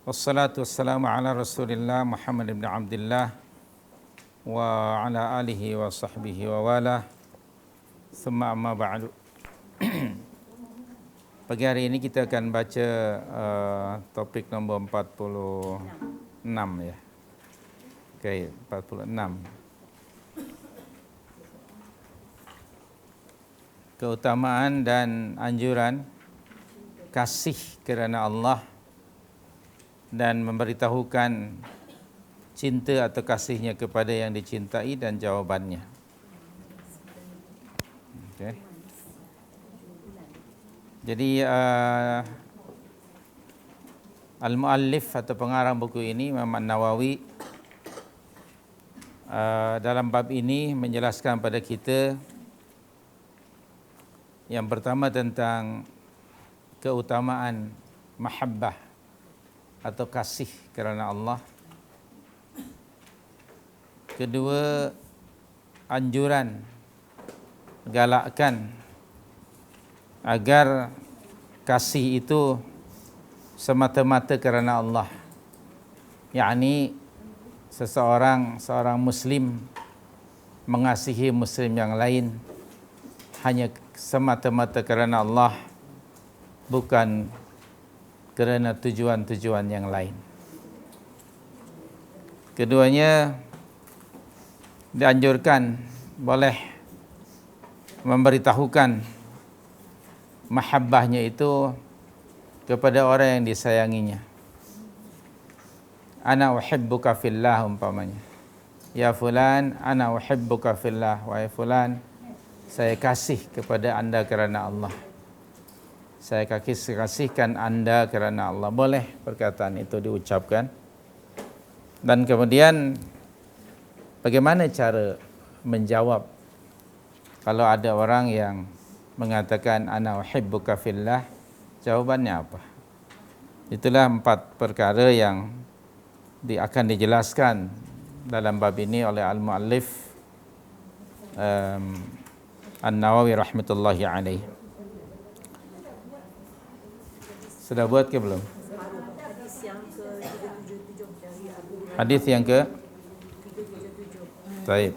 Wassalatu wassalamu ala Rasulillah Muhammad ibn Abdullah wa ala alihi wa sahbihi wa wala. Thumma amma ba'du. Pagi hari ini kita akan baca topik nombor 46 ya. Okey, 46. Keutamaan dan anjuran kasih kerana Allah dan memberitahukan cinta atau kasihnya kepada yang dicintai dan jawabannya. Okay. Jadi al-muallif atau pengarang buku ini Imam An-Nawawi dalam bab ini menjelaskan pada kita yang pertama tentang keutamaan mahabbah atau kasih kerana Allah. Kedua, anjuran, galakkan agar kasih itu semata-mata kerana Allah. Yakni seorang muslim mengasihi muslim yang lain hanya semata-mata kerana Allah, bukan kerana tujuan-tujuan yang lain. Keduanya, dianjurkan boleh memberitahukan mahabbahnya itu kepada orang yang disayanginya. Ana uhibbuka fillah umpamanya. Ya fulan, ana uhibbuka fillah. Wahai fulan, saya kasih kepada anda kerana Allah. Saya kasihkan anda kerana Allah. Boleh perkataan itu diucapkan. Dan kemudian bagaimana cara menjawab kalau ada orang yang mengatakan ana uhibbuka fillah? Jawabannya apa? Itulah 4 perkara yang akan dijelaskan dalam bab ini oleh al-muallif An-Nawawi rahmatullahi alaihi. Sudah buat ke belum? Hadis yang ke? Baik.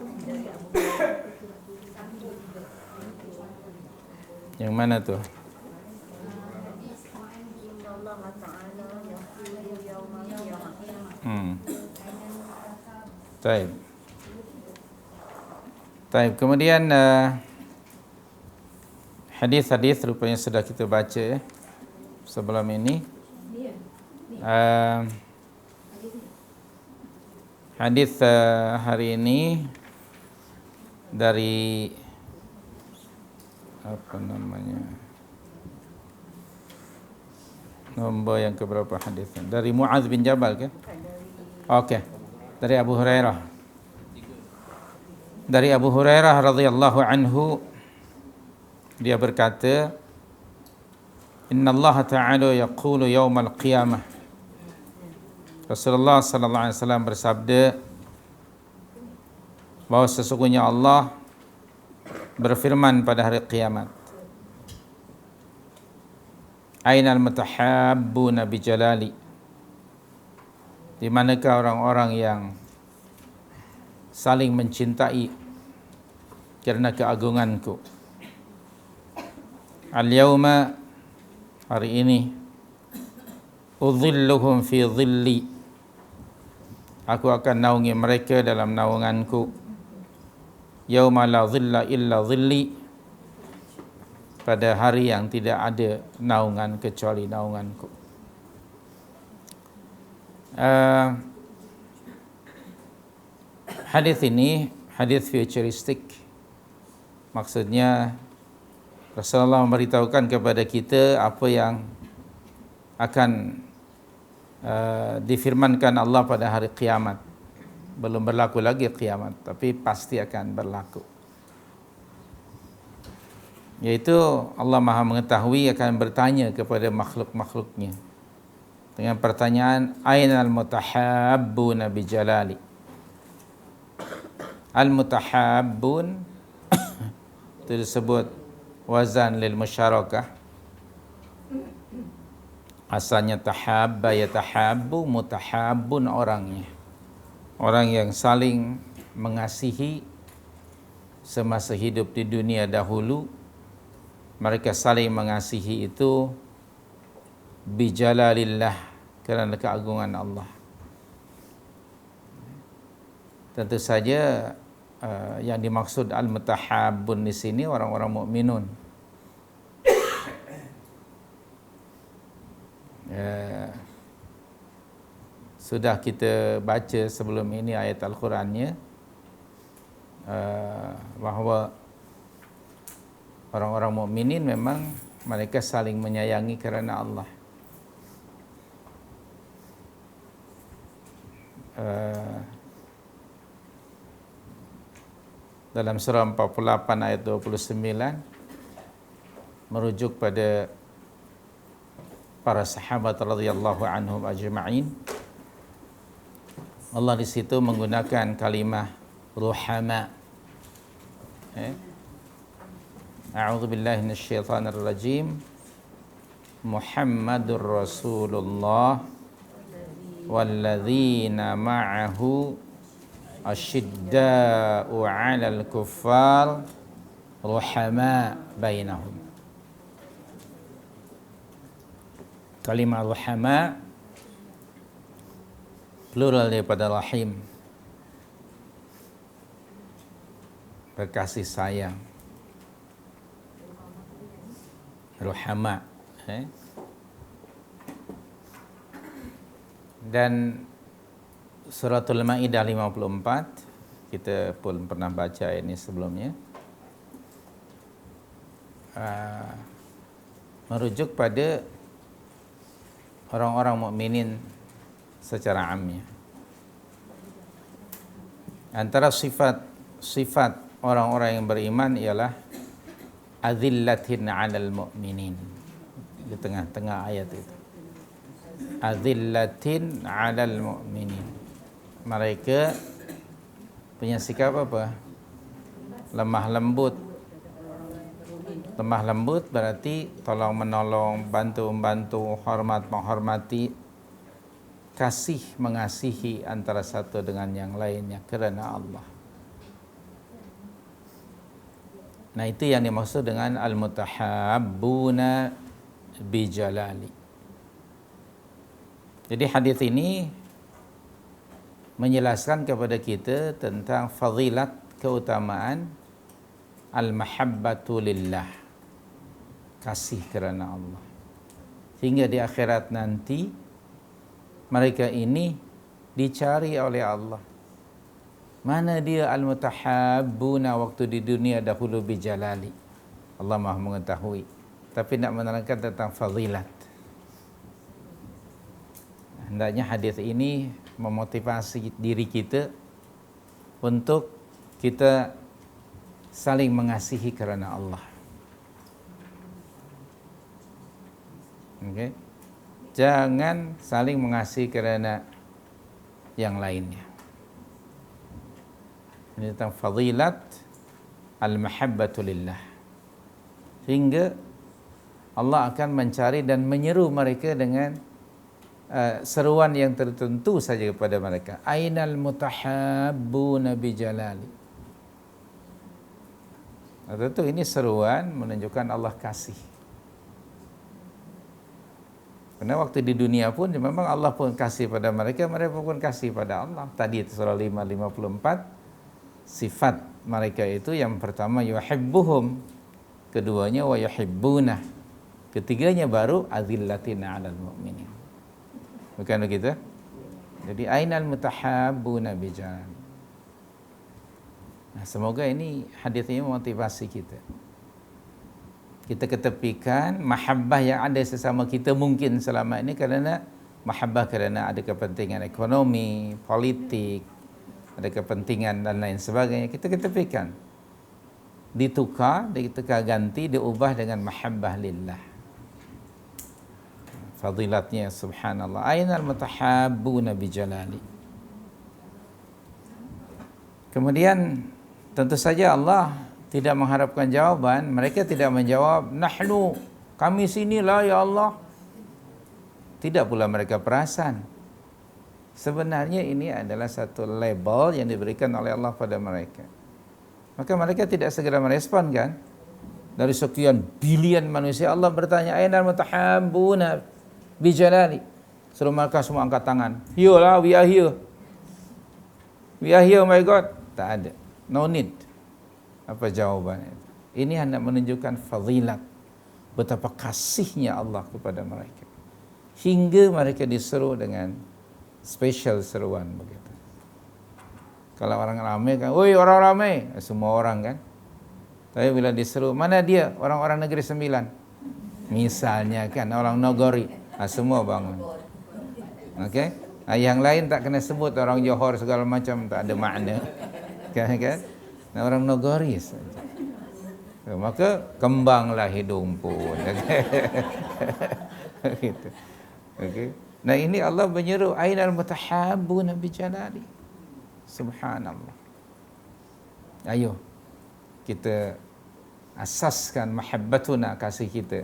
Yang mana tu? Baik. Baik. Kemudian hadis-hadis rupanya sudah kita baca ya. Sebelum ini hadis hari ini dari apa namanya, nombor yang keberapa hadisnya? Dari Muaz bin Jabal ke? Okey. Dari Abu Hurairah. Dari Abu Hurairah radhiyallahu anhu, dia berkata, Inna Allah Ta'ala yaqulu yawmal qiyamah. Rasulullah sallallahu alaihi wasallam bersabda bahawa sesungguhnya Allah berfirman pada hari kiamat, Ainal mutahabbuna bi jalali. Di manakah orang-orang yang saling mencintai kerana keagunganku? Al-yawma, hari ini, udhilluhum fi dhilli, aku akan naungi mereka dalam naunganku. Yauma la dhilla illa dhilli, pada hari yang tidak ada naungan kecuali naunganku. Hadis ini hadis futuristik. Maksudnya Rasulullah memberitahukan kepada kita apa yang akan difirmankan Allah pada hari kiamat. Belum berlaku lagi kiamat, tapi pasti akan berlaku. Yaitu Allah Maha mengetahui akan bertanya kepada makhluk-makhluknya dengan pertanyaan, Ainal mutahabbuna bi jalali. Al-mutahabbun itu disebut wazan lil musyarakah. Asalnya tahabba yatahabbu, mutahabbun orangnya. Orang yang saling mengasihi semasa hidup di dunia dahulu, mereka saling mengasihi itu bijalalillah, kerana keagungan Allah. Tentu saja yang dimaksud al-mutahabbun di sini orang-orang mukminun. Sudah kita baca sebelum ini ayat Al-Qurannya, bahawa orang-orang mukminin memang mereka saling menyayangi kerana Allah. Dalam surah 48 ayat 29 merujuk pada para sahabat radhiyallahu anhum ajma'in. Allah di situ menggunakan kalimah ruhama. A'udzu billahi minasyaitonir rajim. Muhammadur Rasulullah walladzina ma'ahu asyidda'u 'alal kuffar ruhama bainahum. Kalimah ruhama plural daripada rahim, berkasih sayang. Ruhama. Dan Suratul Maidah 54, kita pun pernah baca ini sebelumnya, merujuk pada orang-orang mukminin secara amnya. Antara sifat orang-orang yang beriman ialah azillatin 'alal mu'minin. Di tengah-tengah ayat itu, azillatin 'alal mu'minin. Mereka punya sikap apa? Lemah lembut. Lemah lembut berarti tolong menolong, bantu membantu, hormat menghormati, kasih mengasihi antara satu dengan yang lainnya kerana Allah. Nah, itu yang dimaksud dengan al-mutahabbuna bijalali. Jadi hadis ini menjelaskan kepada kita tentang fadilat, keutamaan al-mahabbatu lillah, kasih kerana Allah. Hingga di akhirat nanti mereka ini dicari oleh Allah. Mana dia al-mutahabbuna waktu di dunia dahulu bijalali? Allah Maha mengetahui. Tapi nak menerangkan tentang fadilat. Hendaknya hadis ini memotivasi diri kita untuk kita saling mengasihi kerana Allah. Okay? Jangan saling mengasihi kerana yang lainnya. Ini tentang fadilat al-mahabbatu lillah. Hingga Allah akan mencari dan menyeru mereka dengan seruan yang tertentu saja kepada mereka. Ainal mutahabbuna bijalali. Tentu ini seruan menunjukkan Allah kasih. Karena waktu di dunia pun memang Allah pun kasih pada mereka, mereka pun kasih pada Allah. Tadi itu surah 5:54, sifat mereka itu yang pertama yuhibbuhum, keduanya wa yuhibbunah, ketiganya baru azillatina 'alal mu'minin. Bukan begitu? Jadi ainal mutahabbuna bijalali. Nah, semoga ini hadis ini memotivasi kita. Kita ketepikan mahabbah yang ada sesama kita mungkin selama ini kerana mahabbah kerana ada kepentingan ekonomi, politik, ada kepentingan dan lain sebagainya. Kita ketepikan. Ditukar ganti, diubah dengan mahabbah lillah. Fadilatnya subhanallah. Ainal mutahabbuna bijalali. Kemudian tentu saja Allah tidak mengharapkan jawaban. Mereka tidak menjawab, nahnu, kami sinilah ya Allah. Tidak pula mereka perasan. Sebenarnya ini adalah satu label yang diberikan oleh Allah pada mereka. Maka mereka tidak segera merespon kan? Dari sekian bilion manusia Allah bertanya, "Ainal mutahabbuna bi jalali?" Suruh mereka semua angkat tangan. "Here lah, we are here. We are here, oh my God." Tak ada. No need. Apa jawabannya? Ini hendak menunjukkan fadilat, betapa kasihnya Allah kepada mereka. Hingga mereka disuruh dengan special seruan begitu. Kalau orang ramai kan, "Woi orang ramai," semua orang kan. Tapi bila diseru, "Mana dia orang-orang negeri 9?" Misalnya kan orang Nogori, semua bangun. Okey? Yang lain tak kena sebut, orang Johor segala macam tak ada makna. Kan? Nah, orang Nogori saja. Maka kembanglah hidung pun. Gitu. Okey. Nah, ini Allah menyeru, "Ainal mutahabbuna bi jalali." Subhanallah. Ayo kita asaskan mahabbatuna, kasih kita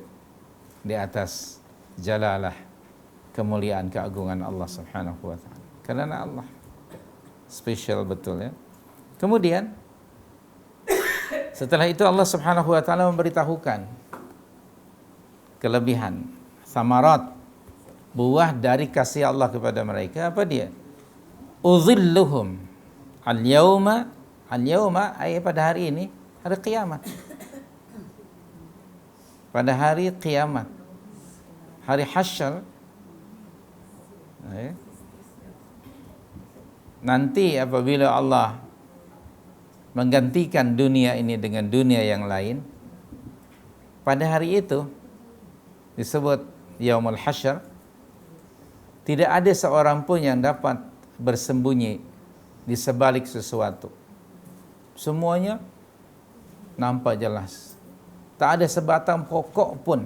di atas jalalah, kemuliaan, keagungan Allah Subhanahu wa taala. Kerana Allah spesial betul ya. Kemudian setelah itu Allah Subhanahu wa taala memberitahukan kelebihan samarat, buah dari kasih Allah kepada mereka. Apa dia? Uzilluhum al-yawma ay pada hari ini, hari kiamat. Pada hari kiamat, hari hasyar, nanti apabila Allah menggantikan dunia ini dengan dunia yang lain, pada hari itu disebut Yaumul Hasyar. Tidak ada seorang pun yang dapat bersembunyi di sebalik sesuatu. Semuanya nampak jelas. Tak ada sebatang pokok pun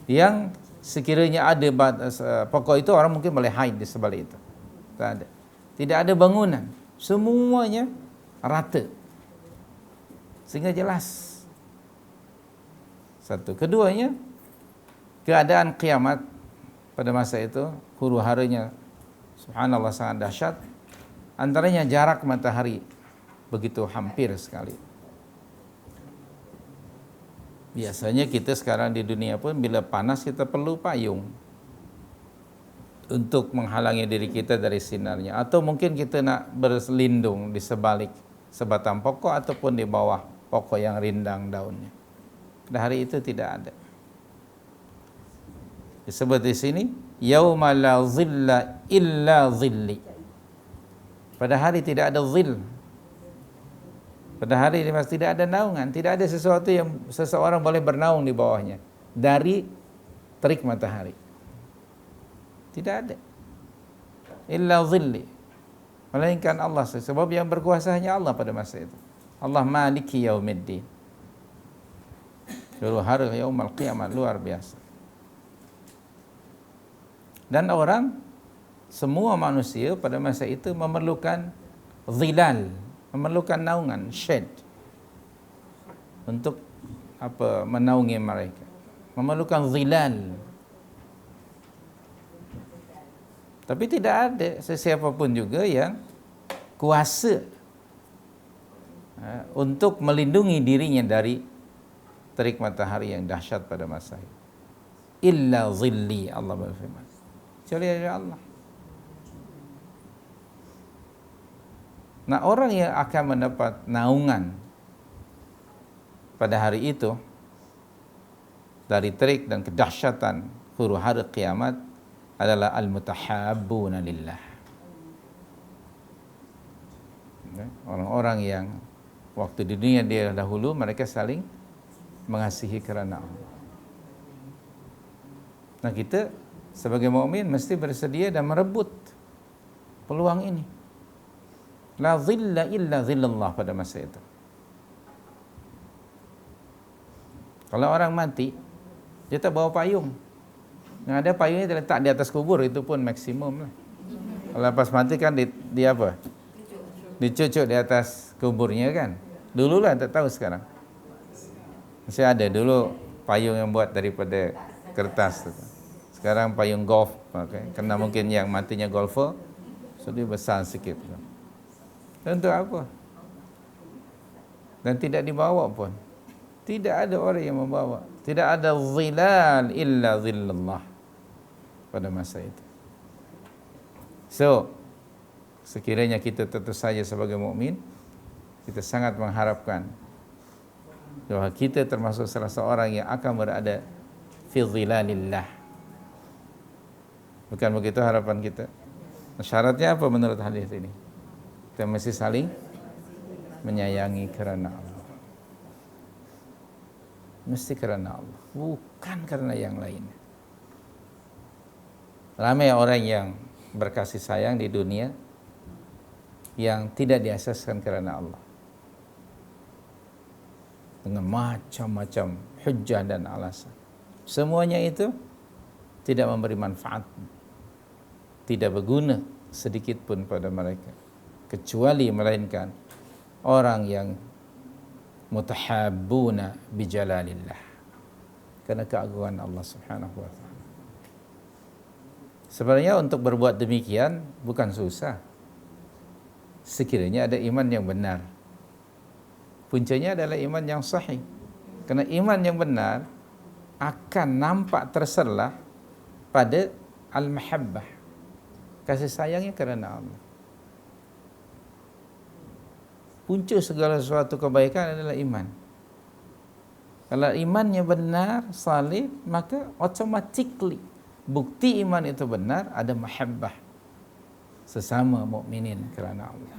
yang sekiranya ada pokok itu, orang mungkin boleh hide di sebalik itu. Tak ada. Tidak ada bangunan. Semuanya rata. Sehingga jelas. Satu. Keduanya, keadaan kiamat pada masa itu, huru haranya subhanallah sangat dahsyat. Antaranya jarak matahari begitu hampir sekali. Biasanya kita sekarang di dunia pun bila panas kita perlu payung untuk menghalangi diri kita dari sinarnya, atau mungkin kita nak berlindung di sebalik sebatang pokok ataupun di bawah pokok yang rindang daunnya. Pada hari itu tidak ada. Disebut di sini yauma la zilla illa zilli. Pada hari tidak ada zil. Pada hari ini tidak ada naungan, tidak ada sesuatu yang seseorang boleh bernaung di bawahnya dari terik matahari. Tidak ada. Illa zilli. Melainkan Allah, sebab yang berkuasa hanya Allah pada masa itu. Allah maliki yaumiddin. Dulu hari yaumul qiyamah, luar biasa. Dan orang, semua manusia pada masa itu memerlukan zilal, memerlukan naungan, shade, untuk menaungi mereka. Memerlukan zilal. Tapi tidak ada sesiapa pun juga yang kuasa untuk melindungi dirinya dari terik matahari yang dahsyat pada masa itu. Illa zilli, Allah berfirman. Kecuali dari Allah. Nah, orang yang akan mendapat naungan pada hari itu dari terik dan kedahsyatan huru hara kiamat adalah al-mutahabbuna lillah. Orang-orang yang waktu di dunia dia dahulu mereka saling mengasihi kerana Allah. Nah, kita sebagai mukmin mesti bersedia dan merebut peluang ini. La zilla illa zillallah pada masa itu. Kalau orang mati, dia tak bawa payung. Yang ada payungnya terletak di atas kubur, itu pun maksimum lah. Kalau lepas mati kan di apa? Dicucuk di atas kuburnya kan. Dulu lah, tak tahu sekarang. Masih ada dulu payung yang buat daripada kertas tu. Sekarang payung golf, okay. Karena mungkin yang matinya golfer, sudah besar sikit. Untuk apa? Dan tidak dibawa pun. Tidak ada orang yang membawa. Tidak ada zilal illa zillallah pada masa itu. So, sekiranya kita tentu saja sebagai mukmin, kita sangat mengharapkan bahwa kita termasuk salah seorang yang akan berada fi zilalillah. Bukan begitu harapan kita? Syaratnya apa menurut hadis ini? Kita mesti saling menyayangi kerana Allah. Mesti kerana Allah, bukan karena yang lain. Ramai orang yang berkasih sayang di dunia yang tidak diasaskan kerana Allah, dengan macam-macam hujjah dan alasan. Semuanya itu tidak memberi manfaat, tidak berguna sedikit pun pada mereka, kecuali melainkan orang yang mutahabbuna bijalalillah, karena keagungan Allah Subhanahu wa taala. Sebenarnya untuk berbuat demikian bukan susah, sekiranya ada iman yang benar. Puncanya adalah iman yang sahih. Karena iman yang benar akan nampak terserlah pada al-mahabbah, kasih sayangnya kerana Allah. Punca segala sesuatu kebaikan adalah iman. Kalau imannya benar, salih, maka automatically bukti iman itu benar, ada mahabbah sesama mukminin kerana Allah.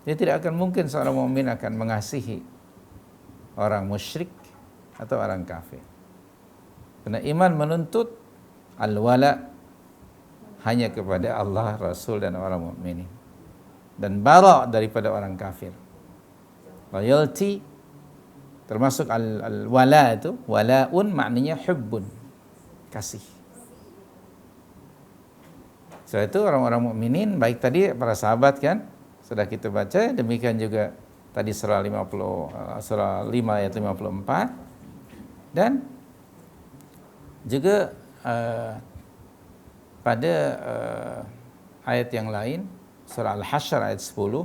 Dia tidak akan mungkin seorang mukmin akan mengasihi orang musyrik atau orang kafir. Karena iman menuntut al-wala hanya kepada Allah, Rasul dan orang mukminin, dan bara daripada orang kafir. Loyalty termasuk al-wala itu, walaun maknanya hubbun, kasih. So itu orang-orang mukminin, baik tadi para sahabat kan sudah kita baca, demikian juga tadi surah 5 ayat 54, dan juga pada ayat yang lain, surah Al-Hasyr ayat 10,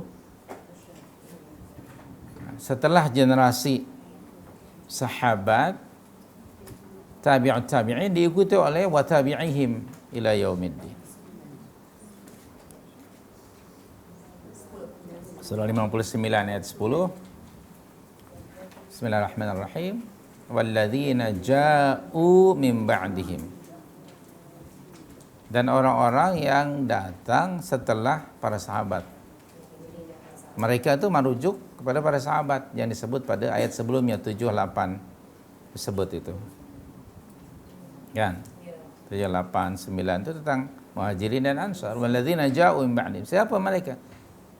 setelah generasi sahabat, tabi'ut tabi'in diikuti oleh wa tabi'ihim ila yaumiddin. Surah 59 ayat 10. Bismillahirrahmanirrahim. Walladzina ja'u min ba'dihim. Dan orang-orang yang datang setelah para sahabat. Mereka itu merujuk kepada para sahabat yang disebut pada ayat sebelumnya 7, 8 disebut itu. Kan? 7, 8, 9 itu tentang Muhajirin dan Ansar. Walladzina ja'u min ba'dihim. Siapa mereka?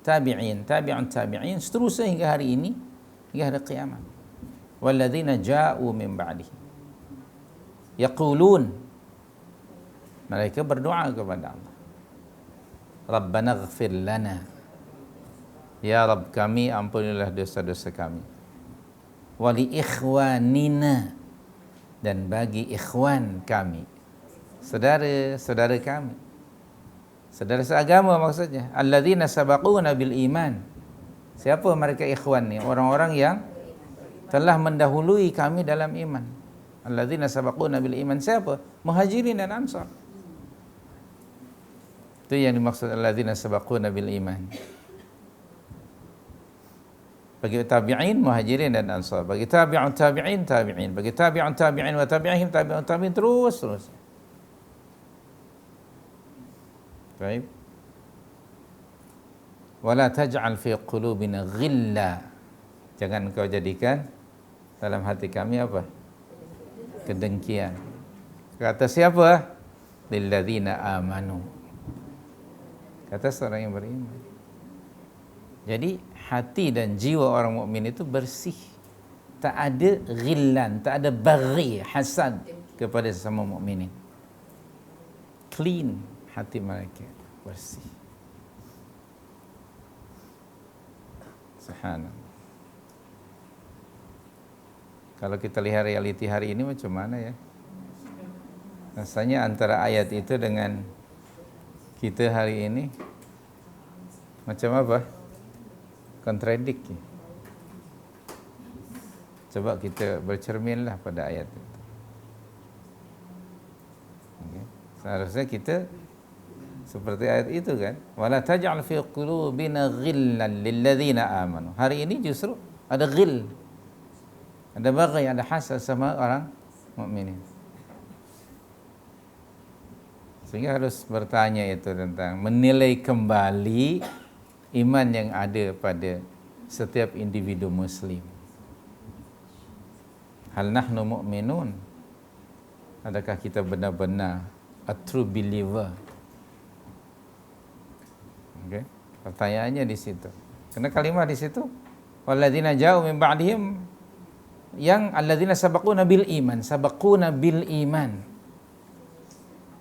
Tabi'in, tabi'un tabi'in, seterusnya hingga hari ini, hingga hari kiamat. Walladzina ja'u min ba'dihim yaqulun, mereka berdoa kepada Allah, Rabbana ighfir lana, ya Rabb kami ampunilah dosa-dosa kami, wa li ikhwanina, dan bagi ikhwan kami, saudara-saudara kami, saudara seagama maksudnya, alladzina sabaquna bil iman. Siapa mereka ikhwan ni? Orang-orang yang telah mendahului kami dalam iman. Alladzina sabaquna bil iman, siapa? Muhajirin dan Ansar. Itu yang dimaksud alladzina sabaquna bil iman. Bagi tabi'in, Muhajirin dan Ansar. Bagi tabi'un tabi'in, tabi'in. Bagi tabi'un tabi'in wa tabi'ihim, tabi'un tabi'in, terus. Baik. Wala taj'al fi qulubina ghilla. Jangan kau jadikan dalam hati kami apa? Kedengkian. Kata siapa? Lilladzina amanu. Kata seorang yang beriman. Jadi hati dan jiwa orang mukmin itu bersih. Tak ada ghillan, tak ada baghi, hasad kepada sesama mukminin. Clean hati mereka, bersih. Subhanallah. Kalau kita lihat realiti hari ini macam mana ya? Rasanya antara ayat itu dengan kita hari ini macam apa? Kontradik. Coba kita bercerminlah pada ayat itu. Okay. Seharusnya kita seperti ayat itu kan, wala taj'al fi qulubina ghillan lil ladzina amanu. Hari ini justru ada ghil, ada baghi, ada hasad sama orang mukminin. Sehingga harus bertanya itu tentang menilai kembali iman yang ada pada setiap individu muslim. Hal nahnu mu'minun? Adakah kita benar-benar a true believer? Okay. Pertanyaannya di situ. Karena kalimat di situ, walladzina ja'u min ba'dihim, yang alladzina sabaquna bil iman,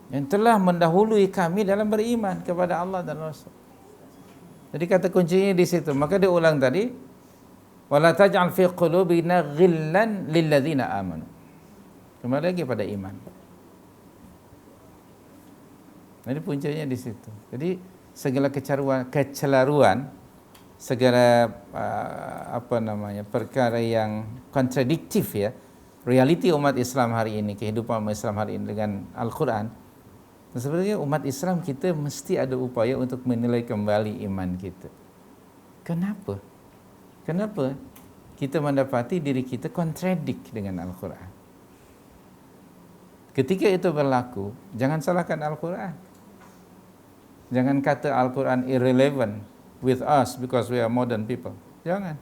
yang telah mendahului kami dalam beriman kepada Allah dan Rasul. Jadi kata kuncinya di situ. Maka dia ulang tadi, wala taj'al fi qulubina ghillan lil ladzina amanu. Kembali lagi pada iman. Jadi puncanya di situ. Jadi segala kecelaruan, segala perkara yang kontradiktif ya, realiti umat Islam hari ini, kehidupan umat Islam hari ini dengan Al-Quran. Sebenarnya umat Islam kita mesti ada upaya untuk menilai kembali iman kita. Kenapa? Kenapa kita mendapati diri kita kontradik dengan Al-Quran? Ketika itu berlaku, jangan salahkan Al-Quran. Jangan kata Al-Quran irrelevant with us because we are modern people. Jangan.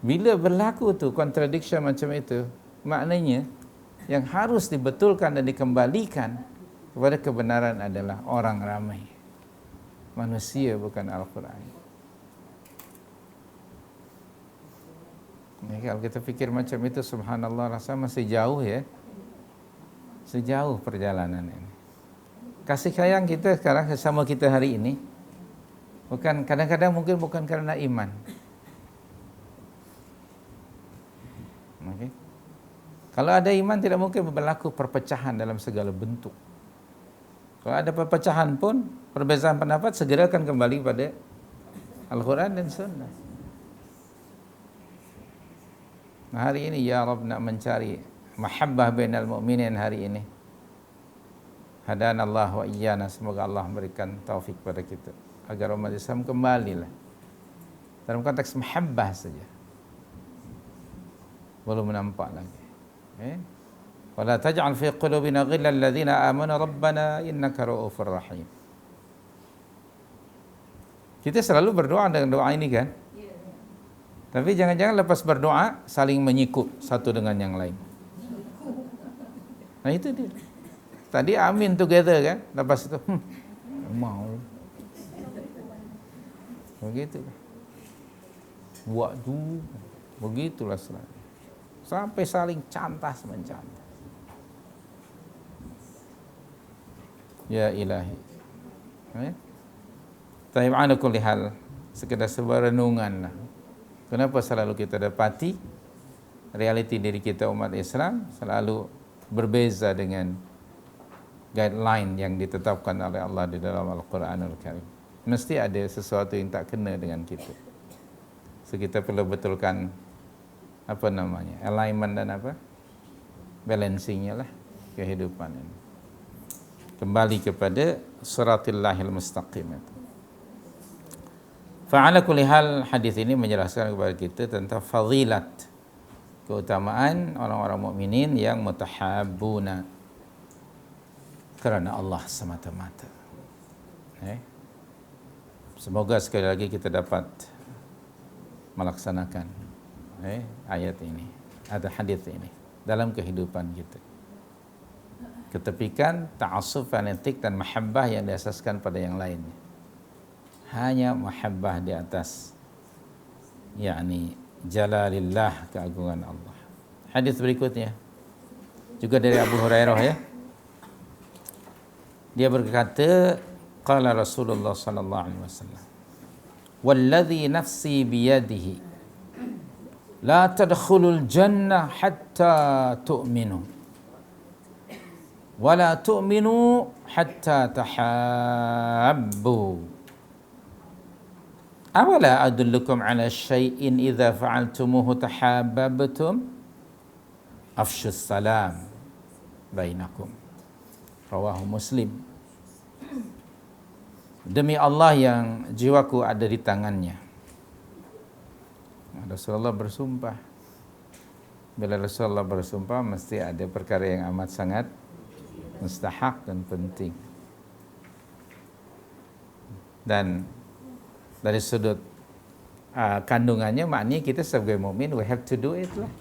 Bila berlaku tu contradiction macam itu, maknanya yang harus dibetulkan dan dikembalikan kepada kebenaran adalah orang ramai. Manusia bukan Al-Quran. Ya, kalau kita fikir macam itu, subhanallah, rasa masih jauh ya. Sejauh perjalanan ini. Kasih sayang kita sekarang sesama kita hari ini bukan, kadang-kadang mungkin bukan karena iman. Okay. Kalau ada iman tidak mungkin berlaku perpecahan dalam segala bentuk. Kalau ada perpecahan pun, perbezaan pendapat segera akan kembali pada Al-Quran dan Sunnah. Nah, hari ini ya Rabb nak mencari mahabbah bainal mu'minin hari ini. Hadanallah wa iyyana, semoga Allah memberikan taufik pada kita agar umat Islam kembalilah dalam konteks mahabbah saja. Belum nampak lagi. Wala taj'al fi qulubina ghillan ladzina amanu rabbana innaka ra'ufur rahim. Kita selalu berdoa dengan doa ini kan? Tapi jangan-jangan lepas berdoa saling menyikut satu dengan yang lain. Nah itu dia. Tadi amin together kan, lepas itu mau. Begitu. Buat tu, begitulah selalu. Sampai saling cantas mencantas. Ya ilahi. Tapi ala kulli hal, sekedar sebuah renungan lah. Kenapa selalu kita dapati realiti diri kita umat Islam selalu berbeza dengan guideline yang ditetapkan oleh Allah di dalam Al-Quranul Karim. Mesti ada sesuatu yang tak kena dengan kita. So kita perlu betulkan alignment dan balancingnya lah kehidupan ini. Kembali kepada Suratillahil Mustaqim itu. Fa'ala kulli hal, hadis ini menjelaskan kepada kita tentang fadilat, keutamaan orang-orang mukminin yang mutahabbuna kerana Allah semata-mata. Semoga sekali lagi kita dapat melaksanakan ayat ini, ada hadis ini dalam kehidupan kita. Ketepikan ta'assub fanatik dan mahabbah yang diasaskan pada yang lainnya. Hanya mahabbah di atas yakni jalalillah, keagungan Allah. Hadis berikutnya juga dari Abu Hurairah ya. Dia berkata, qala Rasulullah sallallahu alaihi wasallam, "Walladhi nafsi biyadihi la tadkhulul jannah hatta tu'minu." wala tu'minu hatta tahabbu. Awala adullukum ala syai'in idza fa'altumuhu tahabbabtum afshus salam bainakum. Rawahu Muslim. Demi Allah yang jiwaku ada di tangannya. Rasulullah bersumpah. Bila Rasulullah bersumpah mesti ada perkara yang amat sangat mustahak dan penting. Dan dari sudut kandungannya, maknanya kita sebagai mukmin we have to do it lah.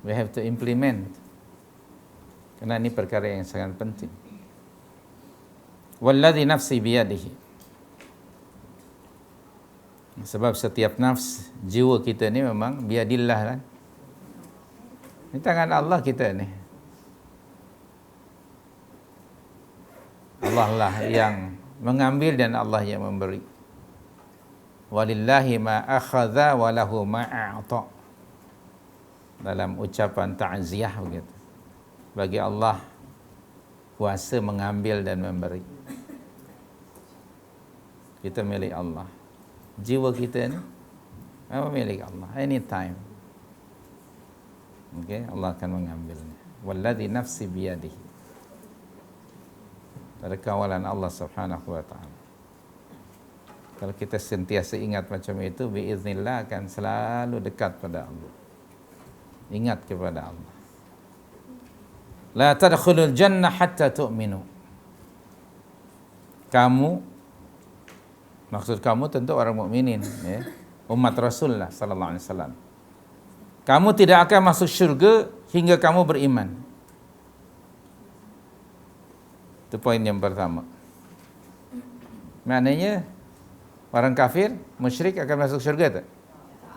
We have to implement. Karena ini perkara yang sangat penting. Walladzi nafsi biyadihi. Sebab setiap nafs, jiwa kita ni memang biadillah kan. Ini tangan Allah kita ni. Allah lah yang mengambil dan Allah yang memberi. Walillahi ma akhadha wa lahu ma a'ta. Dalam ucapan ta'ziyah begitu. Bagi Allah kuasa mengambil dan memberi. Kita milik Allah. Jiwa kita ni memang milik Allah anytime. Okey, Allah akan mengambilnya. Walladzi nafsi biyadihi. Dari kawalan Allah Subhanahu wa taala. Kalau kita sentiasa ingat macam itu, biiznillah akan selalu dekat pada Allah. Ingat kepada Allah. La tadkhulul jannah hatta tu'minu. Kamu, maksud kamu tentu orang mukminin, ya. Umat Rasulullah sallallahu alaihi wasallam. Kamu tidak akan masuk syurga hingga kamu beriman. Itu poin yang pertama. Maknanya orang kafir, musyrik akan masuk syurga tak?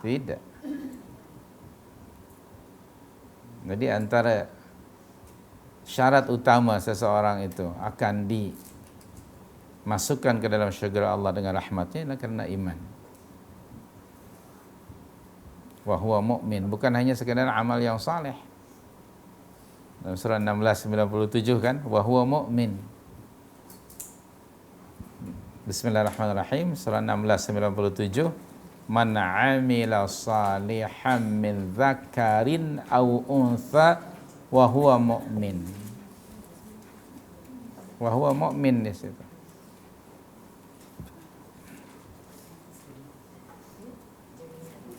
Tidak. Jadi antara syarat utama seseorang itu akan dimasukkan ke dalam syurga Allah dengan rahmatnya adalah kerana iman. Wa huwa mu'min, bukan hanya sekadar amal yang saleh. Dalam surah 16:97 kan, wa huwa mu'min. Bismillahirrahmanirrahim. Surah 16:97. Man 'amila salihan min dzakarin aw untha wa huwa mu'min. Wa huwa mu'min di situ.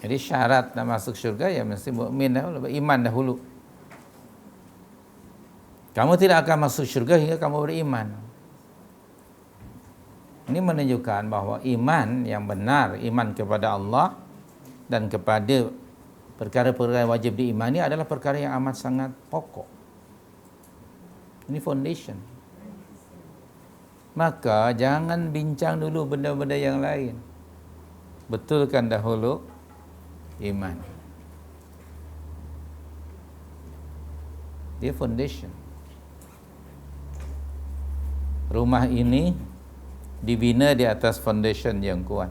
Jadi syarat nak masuk syurga ya mesti mukmin dahulu, beriman dahulu. Kamu tidak akan masuk syurga hingga kamu beriman. Ini menunjukkan bahawa iman yang benar, iman kepada Allah dan kepada perkara-perkara yang wajib diimani adalah perkara yang amat sangat pokok. Ini foundation. Maka jangan bincang dulu benda-benda yang lain. Betulkan dahulu iman. Dia foundation. Rumah ini dibina di atas foundation yang kuat.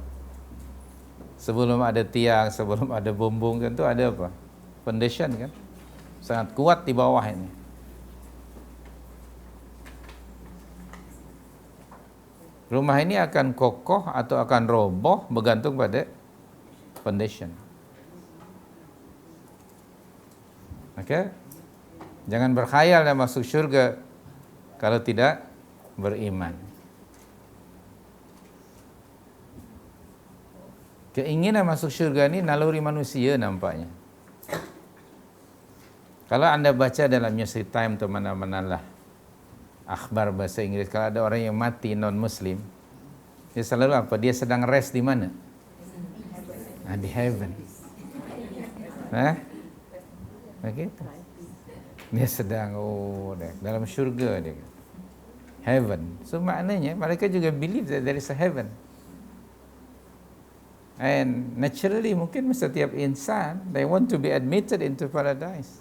Sebelum ada tiang, sebelum ada bumbung, tentu ada apa? Foundation kan? Sangat kuat di bawah ini. Rumah ini akan kokoh atau akan roboh bergantung pada foundation. Okey? Jangan berkhayal dan masuk syurga kalau tidak beriman. Keinginan masuk syurga ni naluri manusia nampaknya. Kalau anda baca dalam Newsweek Time atau mana-mana lah akhbar bahasa Inggeris, kalau ada orang yang mati non-Muslim, dia selalu apa? Dia sedang rest di mana? Di heaven. Begitu. Dia sedang dalam syurga dia. Heaven. So maknanya mereka juga believe that there is a heaven. And naturally mungkin setiap insan they want to be admitted into paradise.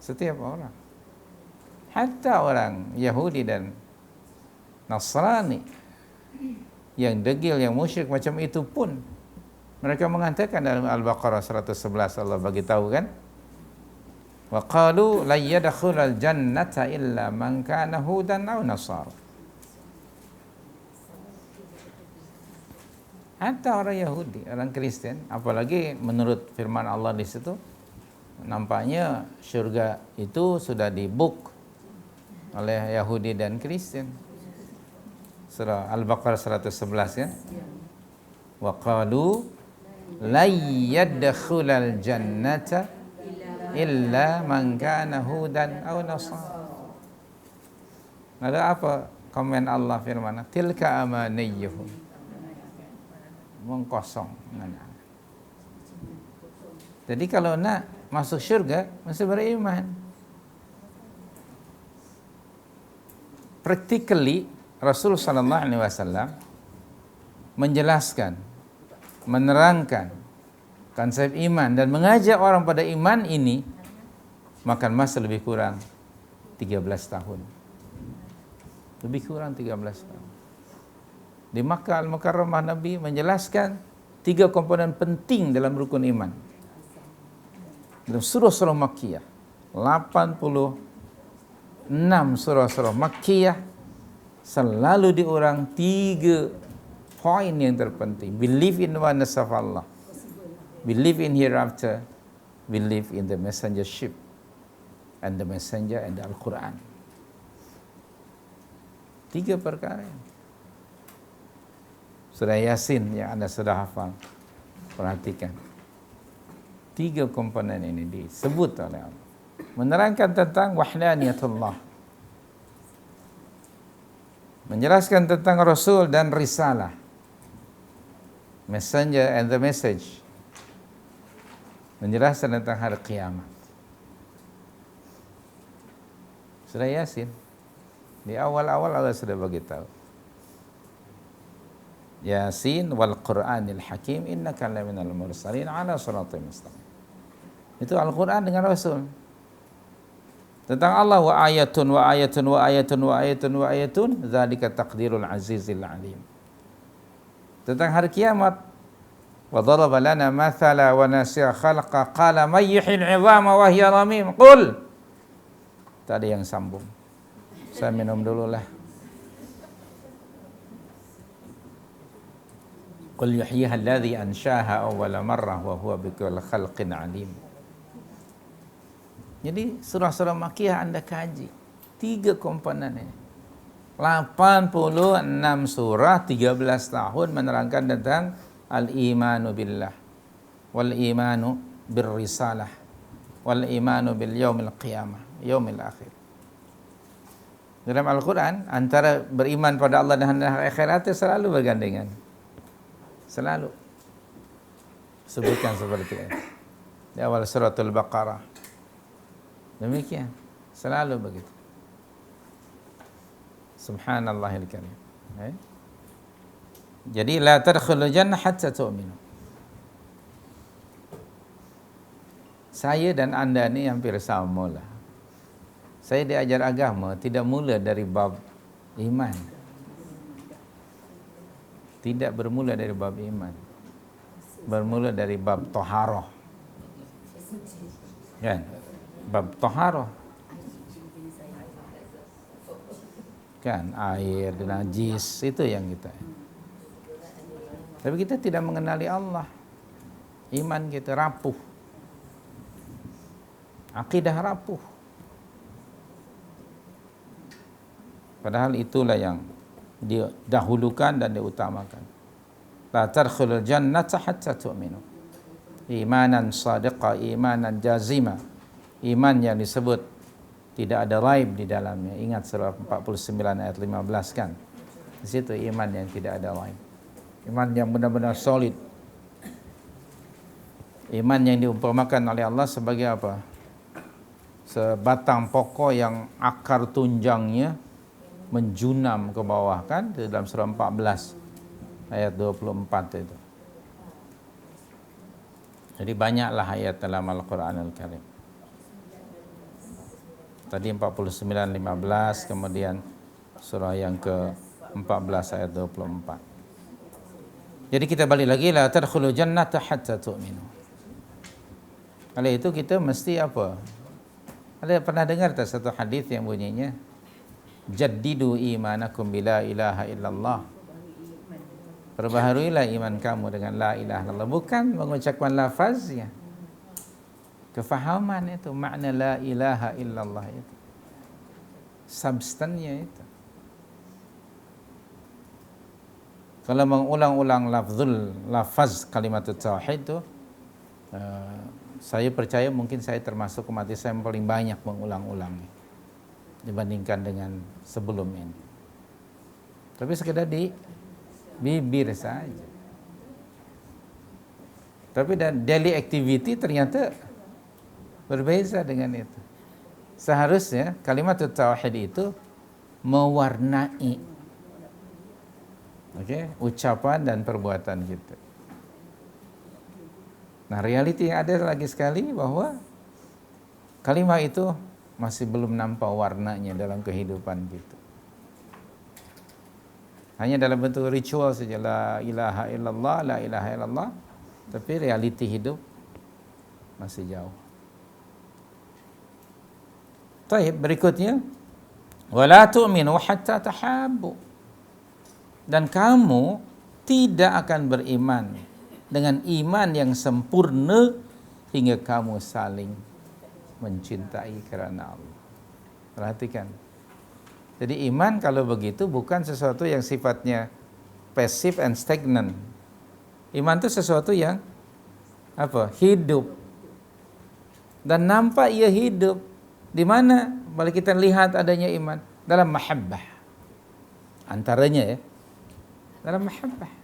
Setiap orang. Hatta orang Yahudi dan Nasrani yang degil, yang musyrik macam itu pun mereka mengatakan dalam Al-Baqarah 111 Allah bagi tahu kan, Wa qalu la yadkhulul jannata illa man kana hudan aw nasara. Hatta orang Yahudi, orang Kristen, apalagi menurut firman Allah di situ, nampaknya syurga itu sudah dibook oleh Yahudi dan Kristen. Surah Al-Baqarah 111 kan? Wa qalu la yadkhulul jannata illa man kana hudan aw nasara. Lalu apa komen Allah firman? Tilka amaniyuhum. Mengkosong. Jadi kalau nak masuk syurga mesti beriman. Practically Rasul sallallahu alaihi wasallam menjelaskan, menerangkan konsep iman dan mengajak orang pada iman ini makan masa lebih kurang 13 tahun. Lebih kurang 13 tahun. Di Makkah Al-Mukarramah Nabi menjelaskan 3 komponen penting dalam rukun iman. Dalam surah-surah Makkiyah, 86 surah-surah Makkiyah selalu diurang 3 poin yang terpenting. Believe in oneness of Allah, believe in hereafter, believe in the messengership and the messenger and the Al-Quran. 3 perkara. Surah Yasin yang Anda sudah hafal, perhatikan. 3 komponen ini disebut oleh Allah. Menerangkan tentang wahdaniyatullah, menjelaskan tentang Rasul dan risalah, messenger and the message, menjelaskan tentang hari kiamat. Surah Yasin, di awal-awal Allah sudah beritahu. Yasin wal Qur'anil Hakim innaka laminal mursalin ala siratal mustaqim. Itu Al-Qur'an dengan Rasul. Tentang Allah, wa ayatun wa ayatun wa ayatun wa ayatun wa ayatun dzalika taqdirul azizil alim. Tentang hari kiamat, wa daraba lana mathala wa nasiya khalqa qala may yuhyil 'idhama wa hiya ramim qul. Tadi yang sambung. Saya minum dulu lah. Qul yuhyiha alladhi anshaha awwala marrah wa huwa bikulli khalqin alim. Jadi surah-surah Makkiyah Anda kaji 3 komponen ini. 86 surah 13 tahun menerangkan tentang al-imanu billah wal imanu birrisalah wal imanu bil yaumil qiyamah, yaumil akhir. Dalam Al-Quran antara beriman pada Allah dan hari akhirat selalu bergandengan. Selalu sebutkan seperti ini di awal suratul Baqarah. Demikian, selalu begitu. Subhanallahil karim. Jadi la tadkhulul jannah hatta tu'minu. Saya dan Anda ni hampir sama lah. Saya diajar agama tidak mula dari bab iman. Tidak bermula dari bab iman. Bermula dari bab taharah. Kan? Bab taharah. Kan, air, najis, itu yang kita. Tapi kita tidak mengenali Allah. Iman kita rapuh. Akidah rapuh. Padahal itulah yang didahulukan dan diutamakan. La tadkhulul jannata hatta tu'minu. Imanan sadiqa, imanan jazima. Iman yang disebut tidak ada raib di dalamnya. Ingat surah 49 ayat 15 kan. Di situ iman yang tidak ada raib. Iman yang benar-benar solid. Iman yang diumpamakan oleh Allah sebagai apa? Sebatang pokok yang akar tunjangnya menjunam ke bawah kan, di dalam surah 14 ayat 24 itu. Jadi banyaklah ayat dalam Al-Quran Al-Karim. Tadi 49, 15, kemudian surah yang ke-14 ayat 24. Jadi kita balik lagi, la tadkhulul jannata hatta tu'minu. Oleh itu kita mesti apa? Ada pernah dengar tak satu hadis yang bunyinya jaddidu imanakum bila ilaha illallah. Perbaharuilah iman kamu dengan la ilaha illallah, bukan mengucapkan lafaznya. Kefahaman itu makna la ilaha illallah itu. Substannya itu. Kalau mengulang-ulang lafaz kalimat tauhid itu, saya percaya mungkin saya termasuk umat Islam yang paling banyak mengulang-ulang dibandingkan dengan sebelum ini. Tapi sekedar di bibir saja. Tapi dan daily activity ternyata berbeza dengan itu. Seharusnya kalimat tauhid itu mewarnai ucapan dan perbuatan kita. Nah, realiti yang ada lagi sekali bahwa kalimat itu masih belum nampak warnanya dalam kehidupan kita. Hanya dalam bentuk ritual saja, la ilaha illallah, la ilaha illallah, tapi realiti hidup masih jauh. Baik, berikutnya wala tu'minu hatta tahabbu. Dan kamu tidak akan beriman dengan iman yang sempurna hingga kamu saling mencintai kerana Allah. Perhatikan. Jadi iman kalau begitu bukan sesuatu yang sifatnya passive and stagnant. Iman itu sesuatu yang hidup. Dan nampak ia hidup. Di mana boleh kita lihat adanya iman? Dalam mahabbah. Antaranya dalam mahabbah.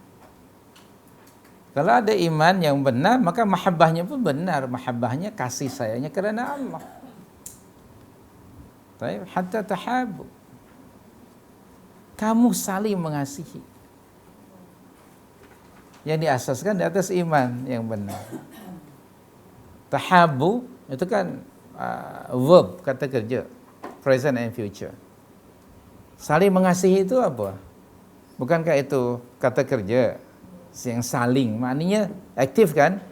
Kalau ada iman yang benar, maka mahabbahnya pun benar. Mahabbahnya kasih sayangnya kerana Allah. Baik, hatta tahabbu. Kamu saling mengasihi. Yang diasaskan di atas iman yang benar. Tahabbu itu kan verb, kata kerja, present and future. Saling mengasihi itu apa? Bukankah itu kata kerja yang saling, maknanya aktif kan?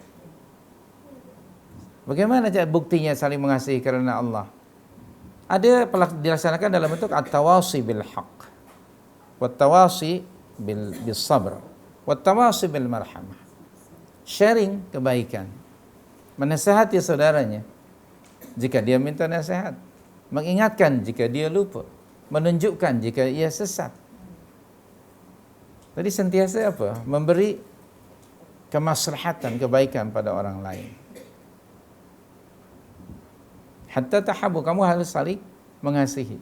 Bagaimana cara buktinya saling mengasihi kerana Allah? Ada dilaksanakan dalam bentuk at-tawasi bil haqq, wat-tawasi bil sabr, wat-tawasi bil marhamah. Sharing kebaikan, menasihati saudaranya jika dia minta nasihat, mengingatkan jika dia lupa, menunjukkan jika ia sesat. Jadi sentiasa memberi kemaslahatan, kebaikan pada orang lain. Hatta tahabbu, kamu harus saling mengasihi.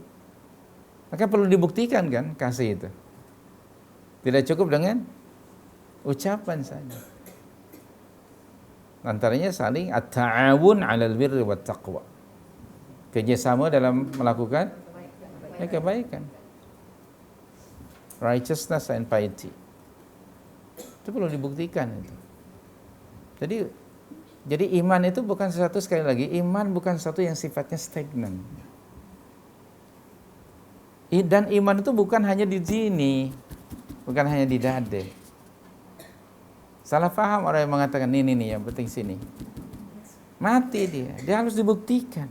Maka perlu dibuktikan kan kasih itu. Tidak cukup dengan ucapan saja. Antaranya saling at-ta'awun 'alal birri wat taqwa. Kerjasama dalam melakukan kebaikan. Righteousness and piety. Itu perlu dibuktikan itu. Jadi iman itu bukan sesuatu, sekali lagi, iman bukan sesuatu yang sifatnya stagnan. Dan iman itu bukan hanya di sini, bukan hanya di dada. Salah faham orang yang mengatakan ini nih yang penting sini. Mati dia harus dibuktikan.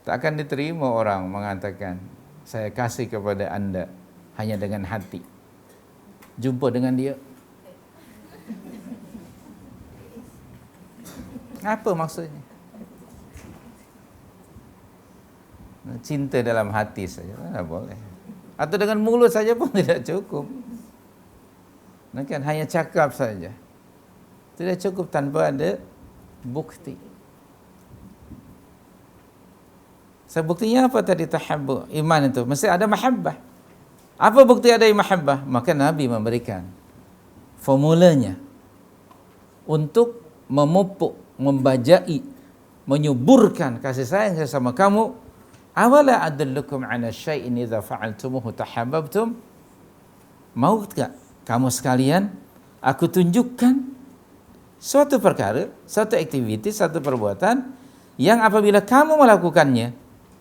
Tak akan diterima orang mengatakan saya kasih kepada anda hanya dengan hati. Jumpa dengan dia, apa maksudnya? Cinta dalam hati saja tak boleh. Atau dengan mulut saja pun tidak cukup. Kan hanya cakap saja tidak cukup tanpa ada bukti. Sebuktinya apa tadi tahabbu? Iman itu mesti ada mahabbah. Apa bukti ada mahabbah? Maka Nabi memberikan formulanya untuk memupuk, membajai, menyuburkan kasih sayang sesama kamu. Awala adullukum ala syai'in idza fa'altumuhu tahabbabtum. Mau tak kamu sekalian aku tunjukkan suatu perkara, suatu aktiviti, satu perbuatan yang apabila kamu melakukannya,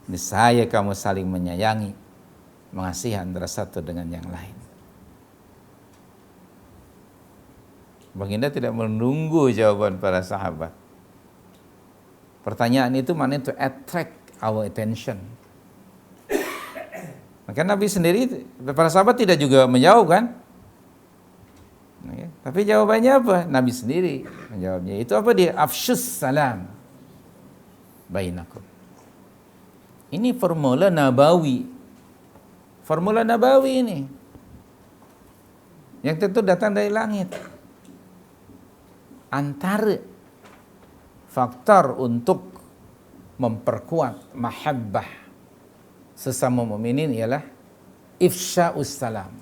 niscaya kamu saling menyayangi, mengasihi antara satu dengan yang lain. Baginda tidak menunggu jawaban para sahabat. Pertanyaan itu maknanya to attract our attention. Maka Nabi sendiri, para sahabat tidak juga menjawab kan? Tapi jawabannya apa? Nabi sendiri menjawabnya. Itu apa dia? Afshus salam bainakum. Ini formula nabawi. Formula nabawi ini. Yang tentu datang dari langit. Antara faktor untuk memperkuat mahabbah sesama mukminin ialah ifsya'us salam.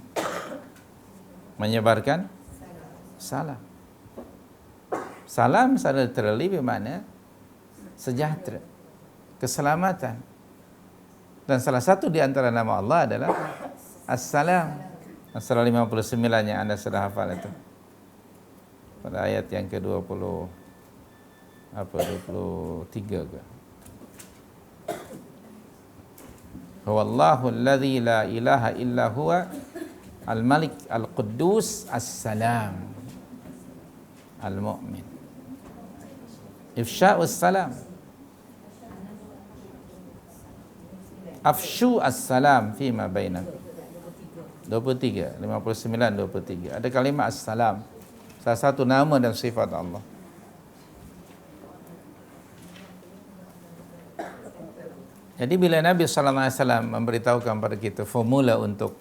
Menyebarkan salam. Salam secara literally bermakna sejahtera, keselamatan. Dan salah satu di antara nama Allah adalah As-Salam. Surah 59 yang Anda sudah hafal itu. Pada ayat yang ke-20 23 ke. Huwallahu alladzi la ilaha illa huwa al-Malik al-Quddus as-Salam al-Mu'min. Ifsya'us salam. Afshu as-salam fima bainakum. 23, 59, 23. Ada kalimat as-salam. Salah satu nama dan sifat Allah. Jadi bila Nabi SAW memberitahukan kepada kita formula untuk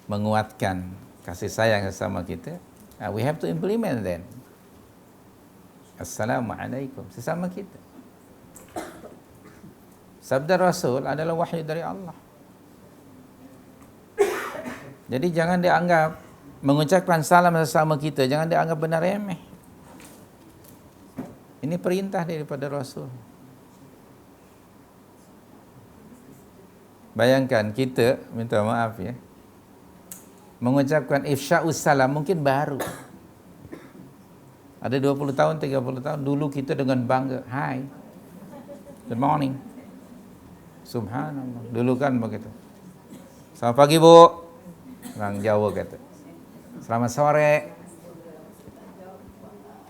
menguatkan kasih sayang sesama kita, we have to implement then. Assalamualaikum sesama kita. Sabda Rasul adalah wahyu dari Allah. Jadi jangan dianggap mengucapkan salam sesama kita, jangan dianggap benar remeh. Ini perintah daripada Rasul. Bayangkan kita, minta maaf ya, mengucapkan ifsya'us salam mungkin baru. Ada 20 tahun, 30 tahun, dulu kita dengan bangga, hi, good morning. Subhanallah, dulu kan begitu. Selamat pagi Bu, orang Jawa kata. Selamat sore.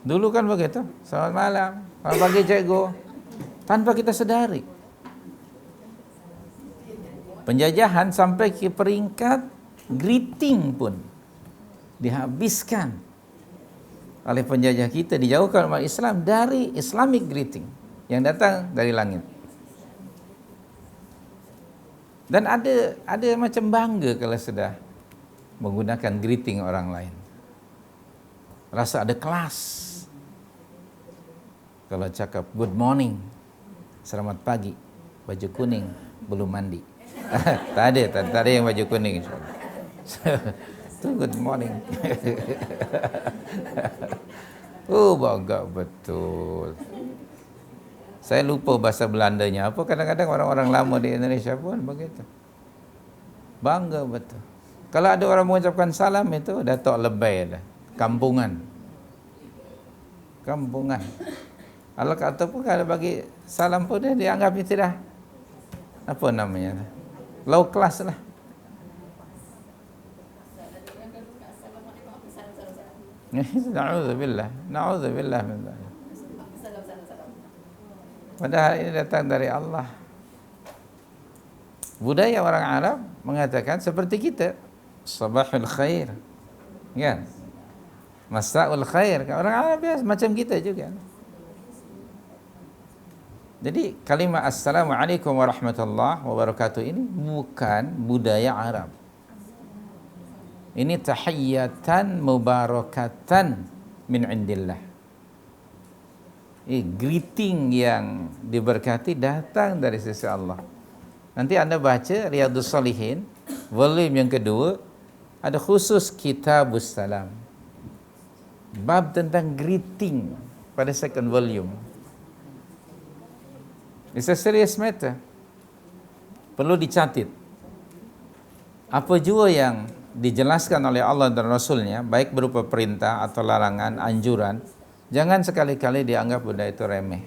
Dulu kan begitu, selamat malam, selamat pagi cikgu. Tanpa kita sedari. Penjajahan sampai ke peringkat greeting pun dihabiskan oleh penjajah kita, dijauhkan umat Islam dari Islamic greeting yang datang dari langit. Dan ada macam bangga kalau sudah menggunakan greeting orang lain. Rasa ada kelas. Kalau cakap good morning, selamat pagi, baju kuning, belum mandi. tak ada yang baju kuning. Itu good morning. Oh, bangga betul. Saya lupa bahasa Belandanya apa. Kadang-kadang orang-orang lama di Indonesia pun begitu. Bangga betul. Kalau ada orang mengucapkan salam itu dah tak lebay dah. Kampungan. Kalau kata pun kalau bagi salam pun dia dianggap itu dah apa namanya? Low class lah. Na'udzubillah min dzalik. Padahal ini datang dari Allah. Budaya orang Arab mengatakan seperti kita, sabahul khair, kan? Masaul khair. Orang Arab biasa macam kita juga. Jadi kalimat Assalamualaikum warahmatullahi wabarakatuh ini bukan budaya Arab. Ini tahiyyatan mubarakatan min indillah. Greeting yang diberkati datang dari sisi Allah. Nanti Anda baca Riyadhus Shalihin volume yang kedua, ada khusus Kitabus Salam, bab tentang greeting pada second volume. It's a serious matter. Perlu dicatat. Apa jua yang dijelaskan oleh Allah dan Rasulnya, baik berupa perintah atau larangan, anjuran, jangan sekali-kali dianggap benda itu remeh.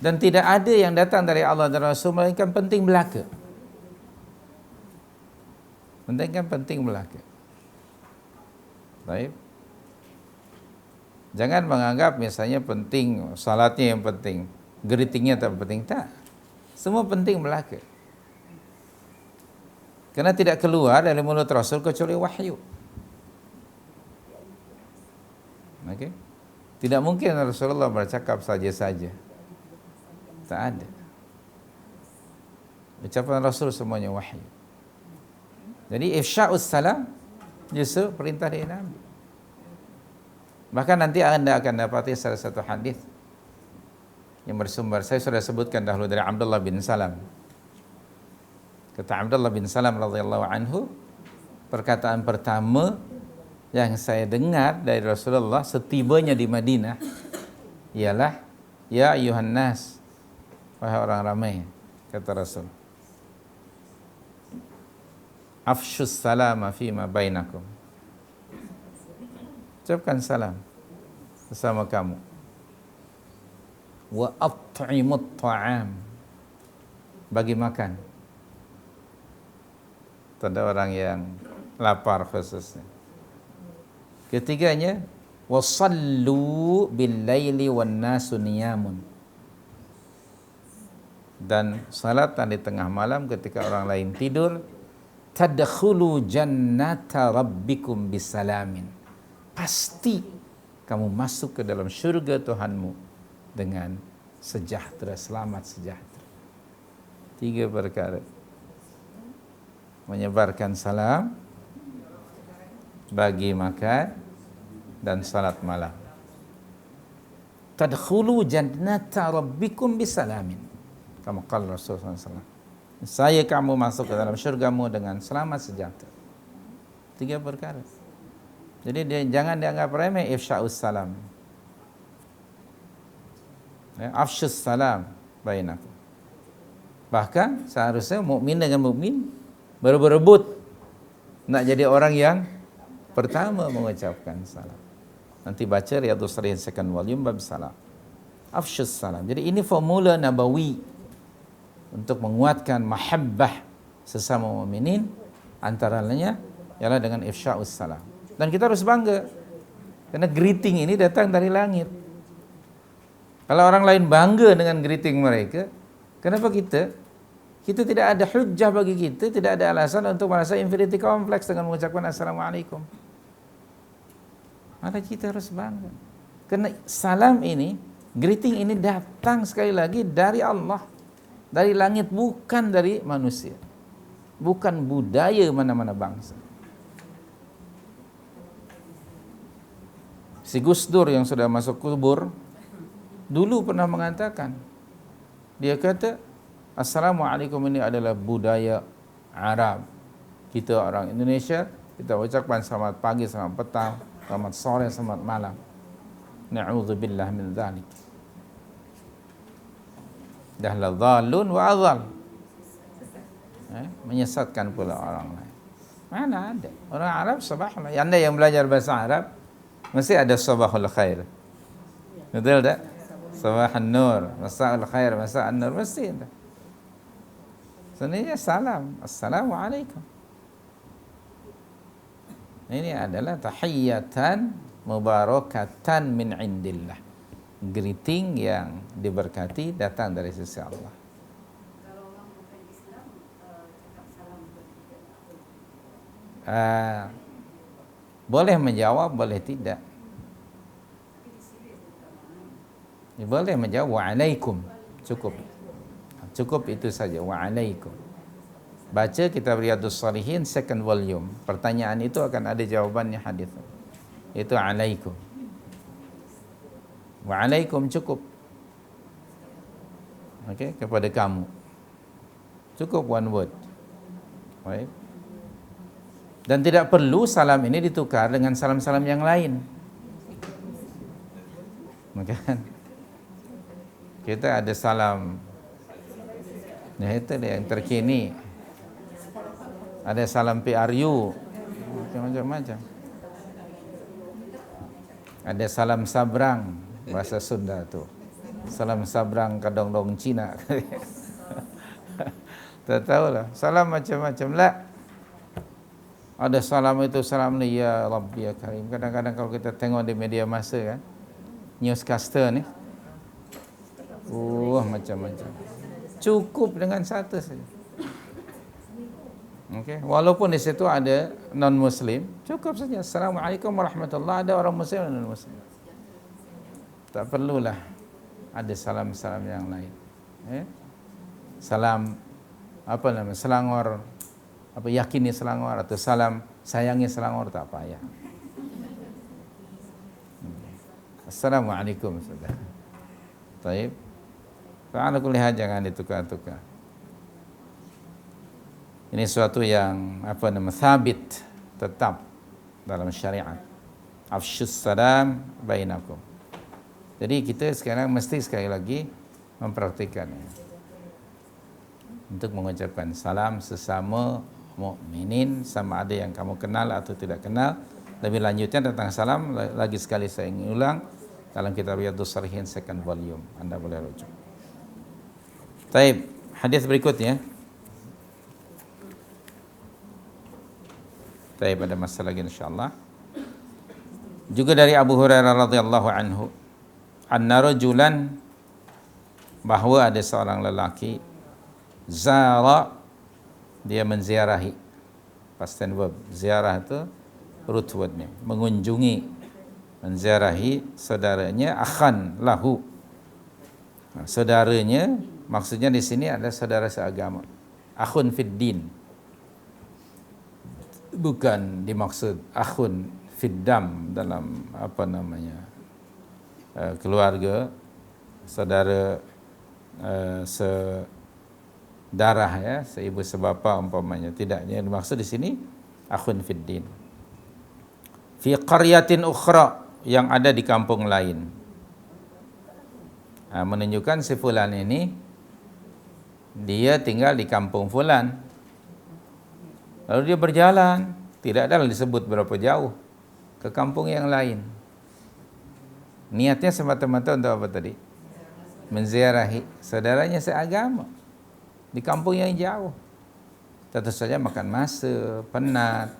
Dan tidak ada yang datang dari Allah dan Rasul melainkan penting belaka. Penting belaka. Baik. Jangan menganggap misalnya penting salatnya yang penting, greetingnya tak penting. Tak. Semua penting belaka. Karena tidak keluar dari mulut Rasul kecuali wahyu. Okey. Tidak mungkin Rasulullah bercakap saja-saja. Tak ada. Ucapan Rasul semuanya wahyu. Jadi ifsya'us salam justru perintah dari Nabi. Bahkan nanti anda akan dapati salah satu hadis yang bersumber, saya sudah sebutkan dahulu, dari Abdullah bin Salam. Kata Abdullah bin Salam radhiyallahu anhu, perkataan pertama yang saya dengar dari Rasulullah setibanya di Madinah ialah, ya ayuhan nas, wahai orang ramai, kata Rasul, afshus salama fima bainakum, ucapkan salam bersama kamu, wa at'imut ta'am, bagi makan, tanda orang yang lapar khususnya. Ketiganya, wasallu bil laili wan nasu niyamun, dan salat di tengah malam ketika orang lain tidur, tadkhulu jannata rabbikum bisalamin, pasti kamu masuk ke dalam syurga Tuhanmu dengan sejahtera, selamat sejahtera. 3 perkara: menyebarkan salam, bagi makan, dan salat malam. Tadkhulu jannata rabbikum bisalamin, kama qala Rasulullah SAW, saya kamu masuk ke dalam syurgamu dengan selamat sejahtera. 3 perkara. Jadi jangan dianggap remeh ifsya'us salam. Afsyus salam bainakum. Bahkan seharusnya mukmin dengan mukmin berebut nak jadi orang yang pertama mengucapkan salam. Nanti baca Riyadhus Shalihin second volume bab salam. Afsyus salam. Jadi ini formula nabawi untuk menguatkan mahabbah sesama mukminin, antara lainnya ialah dengan ifsya'us salam. Dan kita harus bangga, karena greeting ini datang dari langit. Kalau orang lain bangga dengan greeting mereka, kenapa kita tidak ada hujjah bagi kita, tidak ada alasan untuk merasa inferiority complex dengan mengucapkan Assalamualaikum. Maka kita harus bangga, karena salam ini, greeting ini datang sekali lagi dari Allah, dari langit, bukan dari manusia, bukan budaya mana-mana bangsa. Si Gus Dur yang sudah masuk kubur dulu pernah mengatakan, dia kata Assalamualaikum ini adalah budaya Arab. Kita orang Indonesia, kita ucapkan selamat pagi, selamat petang, selamat sore, selamat malam. Na'udzubillah min dzalik. Dahla dhallun wa adhal, menyesatkan pula orang lain. Mana ada orang Arab sabahlah. Anda yang belajar bahasa Arab mesti ada sabahul khair. Betul tak? Sabahun nur, masa'ul khair, masa'an nur, mesti ada. Sebenarnya salam, Assalamualaikum. Ini adalah tahiyyatan mubarakatan min indillah. Greeting yang diberkati datang dari sisi Allah. Kalau orang bukan Islam, cakap salam begitu. Boleh menjawab, boleh tidak. Boleh menjawab wa'alaikum, cukup. Cukup itu saja, wa'alaikum. Baca kitab Riyadhus Shalihin second volume. Pertanyaan itu akan ada jawabannya hadis. Itu alaikum. Wa'alaikum cukup. Okey, kepada kamu. Cukup one word. Baik. Dan tidak perlu salam ini ditukar dengan salam-salam yang lain. Kan? Kita ada salam, itu dia yang terkini. Ada salam PRU, macam-macam. Ada salam sabrang, bahasa Sunda tu. Salam sabrang kadang-kadang Cina. Tak tahulah. Salam macam-macam lah. Ada salam itu, salam ni ya Rabbi ya Karim. Kadang-kadang kalau kita tengok di media massa kan, newscaster ni. Macam-macam. Cukup dengan satu saja. Okey, walaupun di situ ada non-muslim, cukup saja. Assalamualaikum warahmatullahi. Ada orang muslim dan non-muslim. Tak perlulah ada salam-salam yang lain. Salam Selangor, yakini Selangor, atau salam sayangi Selangor, tak payah. Assalamualaikum sudah. Baik. Ala kulli hal jangan ditukar-tukar. Ini suatu yang sabit, tetap dalam syariat. Afshus salam bainakum. Jadi kita sekarang mesti sekali lagi mempraktikkannya. Untuk mengucapkan salam sesama mukminin, sama ada yang kamu kenal atau tidak kenal. Lebih lanjutnya tentang salam, lagi sekali saya ingin ulang, dalam kitab Riyadhus Shalihin second volume, Anda boleh rujuk. Baik, hadis berikutnya. Baik, pada masa lagi insyaallah. Juga dari Abu Hurairah radhiyallahu anhu, anna rajulan, bahawa ada seorang lelaki, zara, dia menziarahi. Past tense verb, ziarah itu root wordnya, mengunjungi, menziarahi saudaranya, akhan lahu. Saudaranya maksudnya di sini adalah saudara seagama, akhun fid din, bukan dimaksud akhun fid dam dalam keluarga, saudara sedarah ya, seibu sebapa umpamanya. Tidak, yang dimaksud di sini akhun fid din. Fi qaryatin ukhra, yang ada di kampung lain. Menunjukkan si fulan ini dia tinggal di kampung fulan. Lalu dia berjalan, tidak ada disebut berapa jauh, ke kampung yang lain. Niatnya semata-mata untuk apa tadi? Menziarahi saudaranya seagama di kampung yang jauh. Tentu saja makan masa, penat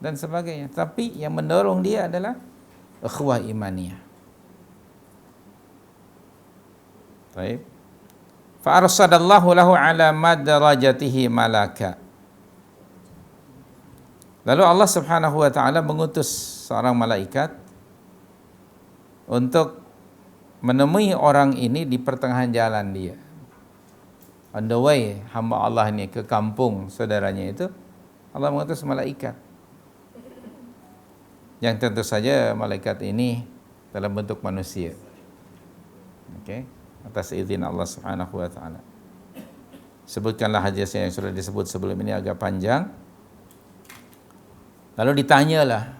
dan sebagainya. Tapi yang mendorong dia adalah ukhuwah imaniyah. Baik. Fa arsadallahu lahu ala madrajatihi malaka. Lalu Allah Subhanahu wa taala mengutus seorang malaikat untuk menemui orang ini di pertengahan jalan dia. On the way hamba Allah ini ke kampung saudaranya itu, Allah mengutus malaikat. Yang tentu saja malaikat ini dalam bentuk manusia. Okey, atas izin Allah Subhanahu wa taala. Sebutkanlah hadis yang sudah disebut sebelum ini, agak panjang. Lalu ditanyalah,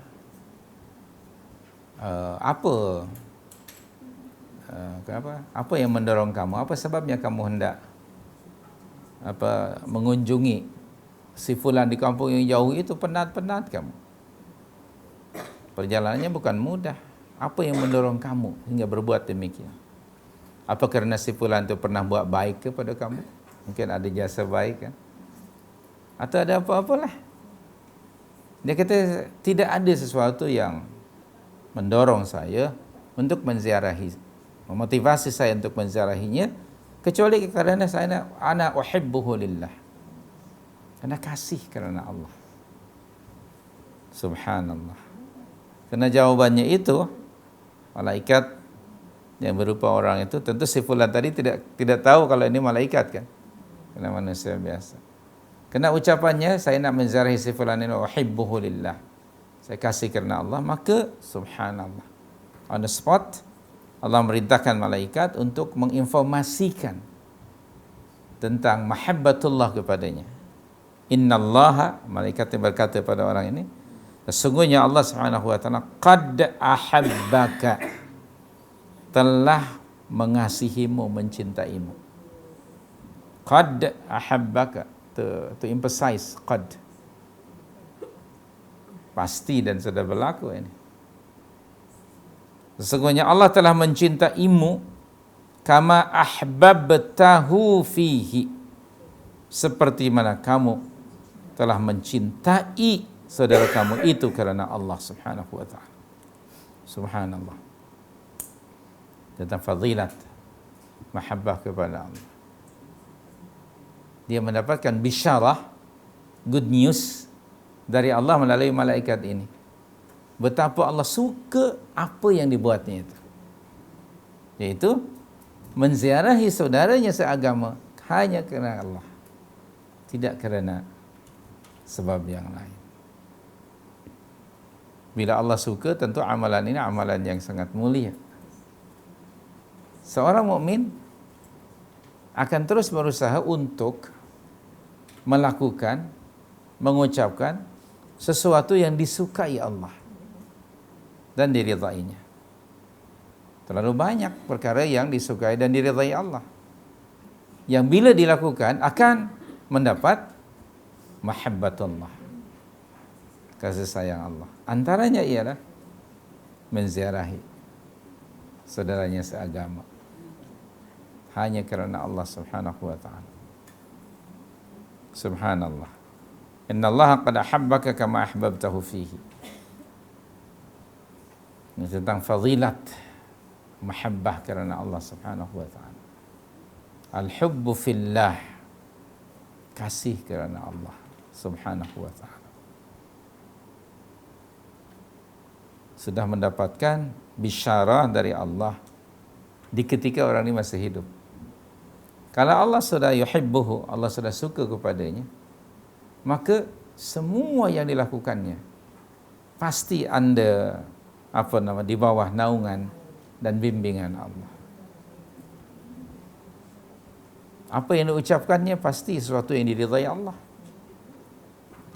apa yang mendorong kamu? Apa sebabnya kamu hendak mengunjungi si fulan di kampung yang jauh itu? Penat-penat kamu. Perjalanannya bukan mudah. Apa yang mendorong kamu hingga berbuat demikian? Apa kerana si fulan itu pernah buat baik kepada kamu? Mungkin ada jasa baik kan? Atau ada apa-apalah. Dia kata tidak ada sesuatu yang mendorong saya untuk menziarahi, memotivasi saya untuk menziarahinya, kecuali kerana saya ana uhibbuhu lillah. Karena kasih kerana Allah. Subhanallah. Karena jawabannya itu, malaikat yang berupa orang itu, tentu si fulan tadi tidak tahu kalau ini malaikat kan, karena manusia biasa. Kena ucapannya, saya nak menziarahi si fulan ini, uhibbuhu lillah, saya kasih kerana Allah, maka subhanallah, on the spot Allah merintahkan malaikat untuk menginformasikan tentang mahabbatullah kepadanya. Innallaha, malaikat yang berkata pada orang ini, sesungguhnya Allah Subhanahu wa taala qad ahabbaka, telah mengasihimu, mencintaimu. Qad ahabbaka, to emphasize qad, pasti dan sudah berlaku ini. Sesungguhnya Allah telah mencintaimu, kama ahbabtahu fihi, seperti mana kamu telah mencintai saudara kamu itu kerana Allah Subhanahu wa taala. Subhanallah. tentang fadilat mahabbah kepada Allah. Dia mendapatkan bisyarah, good news dari Allah melalui malaikat ini. Betapa Allah suka apa yang dibuatnya itu. Iaitu menziarahi saudaranya seagama hanya kerana Allah, tidak kerana sebab yang lain. Bila Allah suka, tentu amalan ini amalan yang sangat mulia. Seorang mukmin akan terus berusaha untuk melakukan, mengucapkan sesuatu yang disukai Allah dan diridainya. Terlalu banyak perkara yang disukai dan diridai Allah, yang bila dilakukan akan mendapat mahabbatullah, kasih sayang Allah. Antaranya ialah menziarahi saudaranya seagama hanya kerana Allah Subhanahu wa ta'ala. Subhanallah. Inna Allah qad ahabbaka kama ahbabtahu fihi. Ini tentang fadilat mahabbah kerana Allah Subhanahu wa ta'ala. Al-hubbu fillah, kasih kerana Allah Subhanahu wa ta'ala. Sudah mendapatkan bisyarah dari Allah di ketika orang ini masih hidup. Kalau Allah sudah yuhibbuhu, Allah sudah suka kepadanya, maka semua yang dilakukannya pasti anda di bawah naungan dan bimbingan Allah. Apa yang diucapkannya pasti sesuatu yang diridai Allah.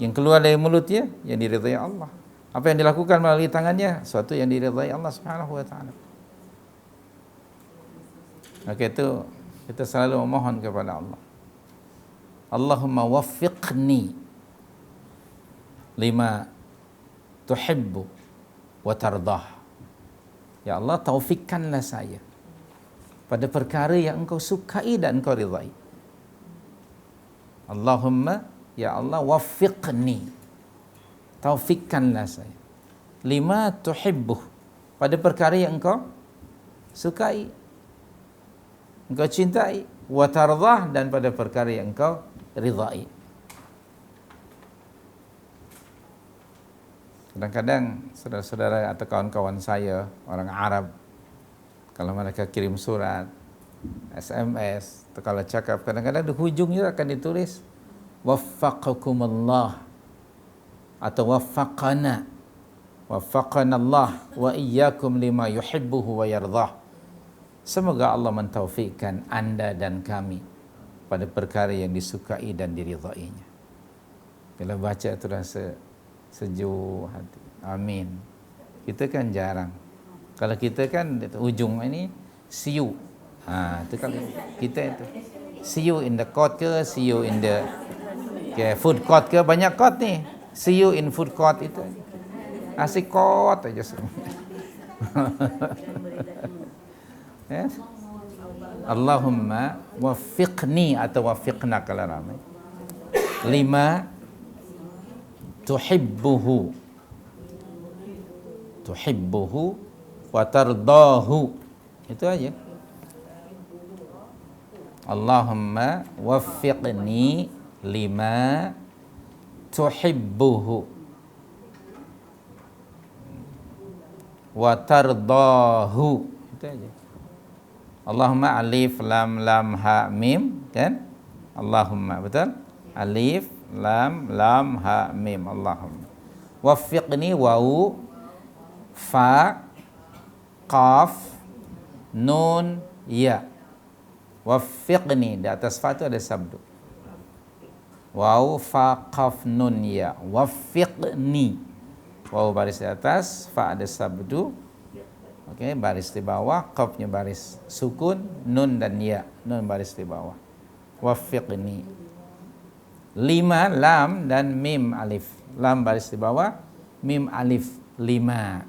Yang keluar dari mulutnya yang diridai Allah. Apa yang dilakukan melalui tangannya sesuatu yang diridai Allah Subhanahu wa ta'ala. Maka itu kita selalu memohon kepada Allah, Allahumma waffiqni lima tuhibbu wa tardah. Ya Allah, taufikkanlah saya pada perkara yang engkau sukai dan engkau ridai. Allahumma, ya Allah, waffiqni, taufikkanlah saya lima tuhibbu, pada perkara yang engkau sukai, engkau cintai, wa tardah, dan pada perkara yang engkau ridai. Kadang-kadang saudara-saudara atau kawan-kawan saya orang Arab, kalau mereka kirim surat, SMS, atau kalau cakap, kadang-kadang di hujungnya akan ditulis waffaqakumullah atau waffaqana Allah wa iyyakum lima yuhibbuhu wa yardah. Semoga Allah mentaufikkan anda dan kami pada perkara yang disukai dan diridainya. Bila baca itu rasa sejuk hati. Amin. Kita kan jarang. Kalau kita kan ujung ini see you. Itu kalau kita itu see you in the court ke, see you in the food court ke, banyak court ni. See you in food court itu. Asyik court aja semua. Yes. Allahumma waffiqni atau waffiqna kalau ramai lima tuhibbuhu wa tardahu, itu aja. Allahumma waffiqni lima tuhibbuhu wa tardahu, itu aja. Allahumma alif lam lam ha mim, kan? Allahumma, betul? Alif lam lam ha mim, Allahumma. Waffiqni waw fa qaf nun ya. Waffiqni, di atas fa itu ada sabdu. Waw fa qaf nun ya. Waffiqni. Waw baris di atas, fa ada sabdu. Okey, baris di bawah, qafnya baris sukun, nun dan ya, nun baris di bawah. Waffiqni. 5 lam dan mim alif. Lam baris di bawah, mim alif 5.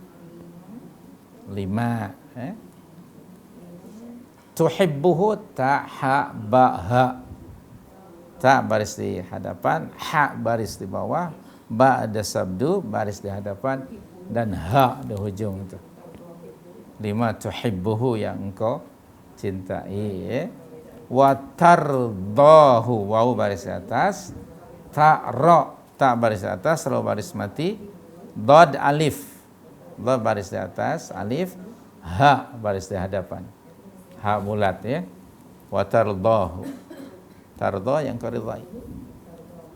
Tuhibbuhu ta ha ba ha. Ta baris di hadapan, ha baris di bawah, ba ada sabdu baris di hadapan, dan ha di hujung itu. lima tuhibbuhu yang engkau cintai. Wa tardahu, waw baris atas, ta ra, ta baris atas, ra baris mati, dad alif, dad baris di atas, alif, ha baris di hadapan, ha bulat ya. Wa tardahu, tarda yang kau ridai.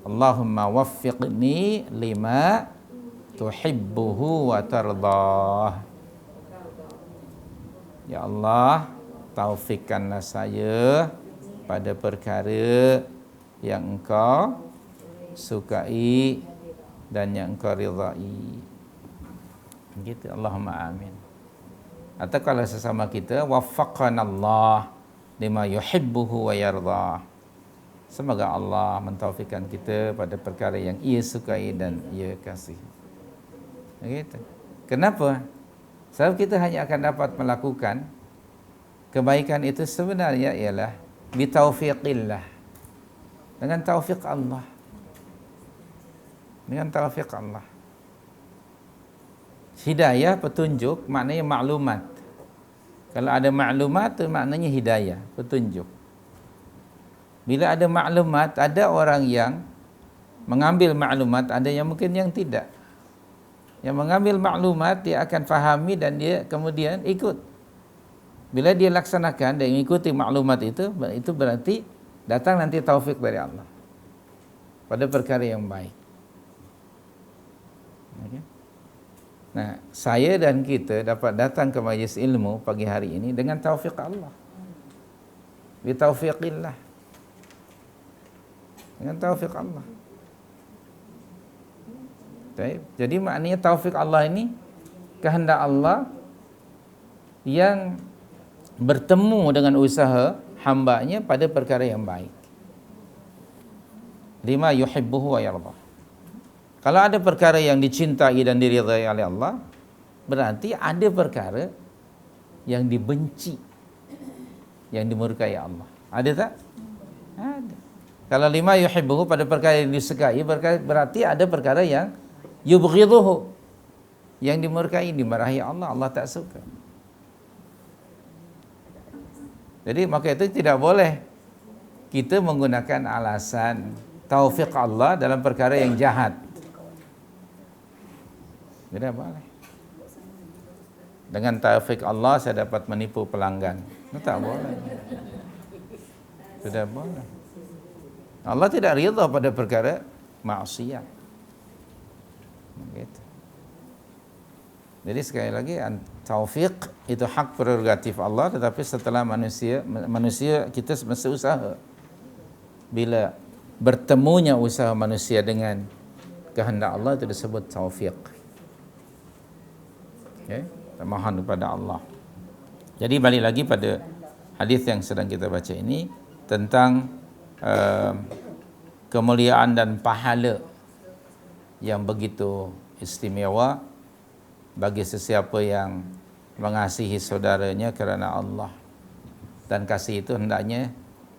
Allahumma waffiqni lima tuhibbuhu wa tardah. Ya Allah, taufikkanlah saya pada perkara yang engkau sukai dan yang engkau ridai. Gitu, Allahumma amin. Atau kalau sesama kita, waffaqanallah lima yuhibbuhu wa yardah. Semoga Allah mentaufikkan kita pada perkara yang ia sukai dan ia kasih. Begitu. Kenapa? Sebab kita hanya akan dapat melakukan kebaikan itu sebenarnya ialah bitaufiqillah, dengan taufik Allah. Dengan taufik Allah. Hidayah, petunjuk, maknanya maklumat. Kalau ada maklumat, itu maknanya hidayah, petunjuk. Bila ada maklumat, ada orang yang mengambil maklumat, ada yang mungkin yang tidak. Yang mengambil maklumat, dia akan fahami dan dia kemudian ikut. Bila dia laksanakan dan mengikuti maklumat itu berarti datang nanti taufik dari Allah pada perkara yang baik. Okay. Nah, saya dan kita dapat datang ke majlis ilmu pagi hari ini dengan taufik Allah. Bi taufiqillah. Dengan taufik Allah. Baik. Jadi maknanya taufik Allah ini kehendak Allah yang bertemu dengan usaha hambanya pada perkara yang baik. Lima yuhibbuhu wa yardah. Kalau ada perkara yang dicintai dan diridai oleh Allah, berarti ada perkara yang dibenci, yang dimurkai Allah. Ada tak? Ada. Kalau lima yuhibbuhu pada perkara yang disukai, berarti ada perkara yang yubghiduhu, yang dimurkai, dimarahi Allah, Allah tak suka. Jadi maka itu tidak boleh kita menggunakan alasan taufik Allah dalam perkara yang jahat. Tidak boleh. Dengan taufik Allah saya dapat menipu pelanggan. Itu tak boleh. Tidak boleh. Allah tidak ridha pada perkara maksiat. Begitu. Jadi sekali lagi, taufik itu hak prerogatif Allah, tetapi setelah manusia kita mesti usaha. Bila bertemunya usaha manusia dengan kehendak Allah, itu disebut taufik. Okay? Mohon kepada Allah. Jadi balik lagi pada hadis yang sedang kita baca ini tentang kemuliaan dan pahala yang begitu istimewa bagi sesiapa yang mengasihi saudaranya kerana Allah, dan kasih itu hendaknya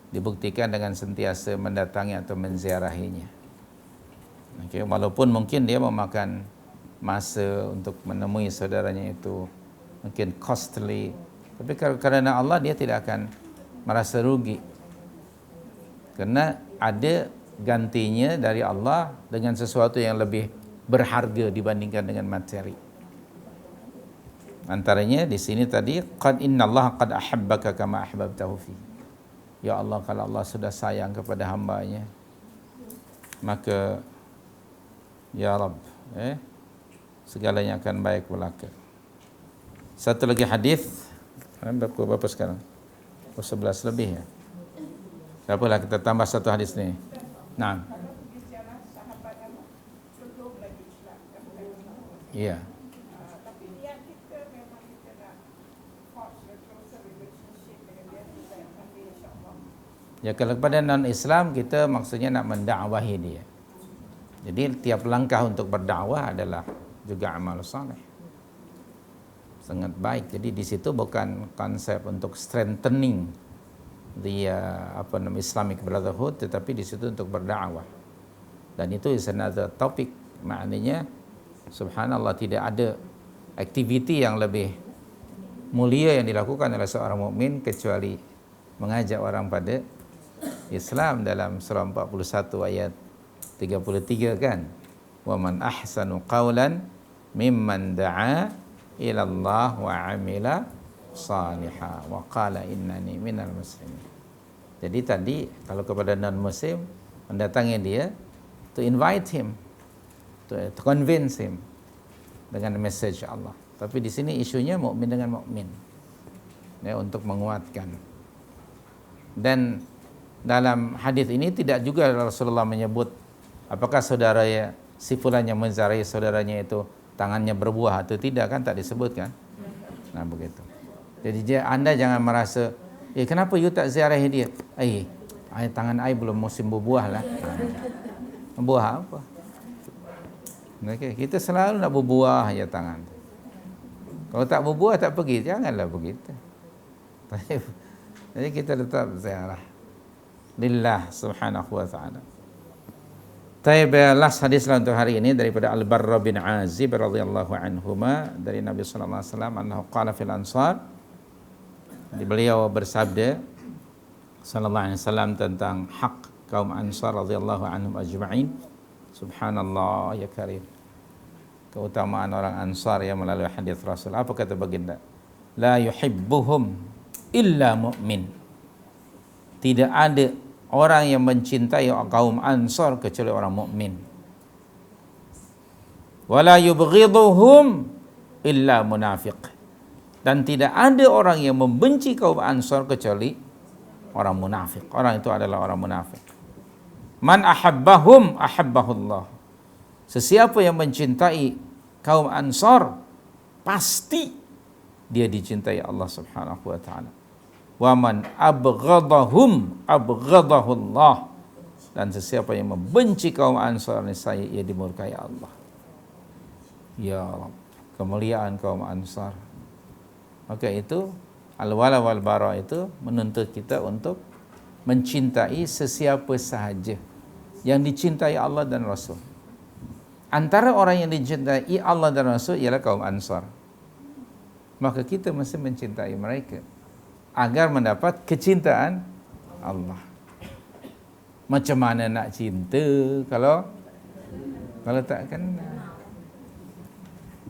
dibuktikan dengan sentiasa mendatangi atau menziarahinya. Okay, walaupun mungkin dia memakan masa untuk menemui saudaranya itu mungkin costly, tapi kerana Allah dia tidak akan merasa rugi, kerana ada gantinya dari Allah dengan sesuatu yang lebih berharga dibandingkan dengan materi. Antaranya di sini tadi, qad innallaha qad ahabbaka kama ahbabtahu fi. Ya Allah, kalau Allah sudah sayang kepada hamba-Nya, maka ya Rabb, segalanya akan baik belaka. Satu lagi hadis, berapa sekarang? 11 lebih ya. Tak apalah, kita tambah satu hadis ni. Nah. Ya. Ya, kalau kepada non-Islam kita maksudnya nak mendakwahi dia. Jadi tiap langkah untuk berdakwah adalah juga amal saleh. Sangat baik. Jadi di situ bukan konsep untuk strengthening Islamic Brotherhood, tetapi di situ untuk berdakwah. Dan itu is another topic. Maknanya subhanallah, tidak ada aktiviti yang lebih mulia yang dilakukan oleh seorang mukmin kecuali mengajak orang pada Islam dalam surah 41 ayat 33 kan. Wa man ahsanu qawlan mimman da'a ila Allah wa amila salihah wa qala innani minal muslimin. Jadi tadi kalau kepada non muslim mendatangi dia to invite him, to convince him dengan message Allah. Tapi di sini isunya mukmin dengan mukmin. Ya, untuk menguatkan. Dan dalam hadis ini tidak juga Rasulullah menyebut apakah saudara si fulan yang menziarahi saudaranya itu tangannya berbuah atau tidak, kan tak disebutkan. Nah begitu. Jadi Anda jangan merasa, kenapa you tak ziarahi dia? Tangan I belum musim berbuah lah. Buah apa? Okay, kita selalu nak berbuah ya tangan. Kalau tak berbuah tak pergi, janganlah begitu. Jadi kita tetap ziarah lillah subhanahu wa ta'ala. Last hadis lah untuk hari ini daripada Al-Barra bin Azib radhiyallahu anhuma dari Nabi sallallahu alaihi wasallam annahu qala fil ansar. Beliau bersabda sallallahu alaihi wasallam tentang hak kaum Ansar radhiyallahu anhum ajma'in. Subhanallah ya karim. Keutamaan orang Ansar yang melalui hadis Rasul. Apa kata baginda? La yuhibbuhum illa mu'min. Tidak ada orang yang mencintai kaum Ansar kecuali orang mukmin. Wala yubghiduhum illa munafiq. Dan tidak ada orang yang membenci kaum Ansar kecuali orang munafik. Orang itu adalah orang munafik. Man ahabbahum ahabbahullah. Sesiapa yang mencintai kaum Ansar pasti dia dicintai Allah Subhanahu wa taala. Wa man abghadahum abghadahullah. Dan sesiapa yang membenci kaum Ansar niscaya ia dimurkai Allah. Ya Rabb, kemuliaan kaum Ansar. Maka itu al-wala wal bara itu menuntut kita untuk mencintai sesiapa sahaja yang dicintai Allah dan Rasul. Antara orang yang dicintai Allah dan Rasul ialah kaum Ansar. Maka kita mesti mencintai mereka agar mendapat kecintaan Allah. Macam mana nak cinta kalau tak kenal?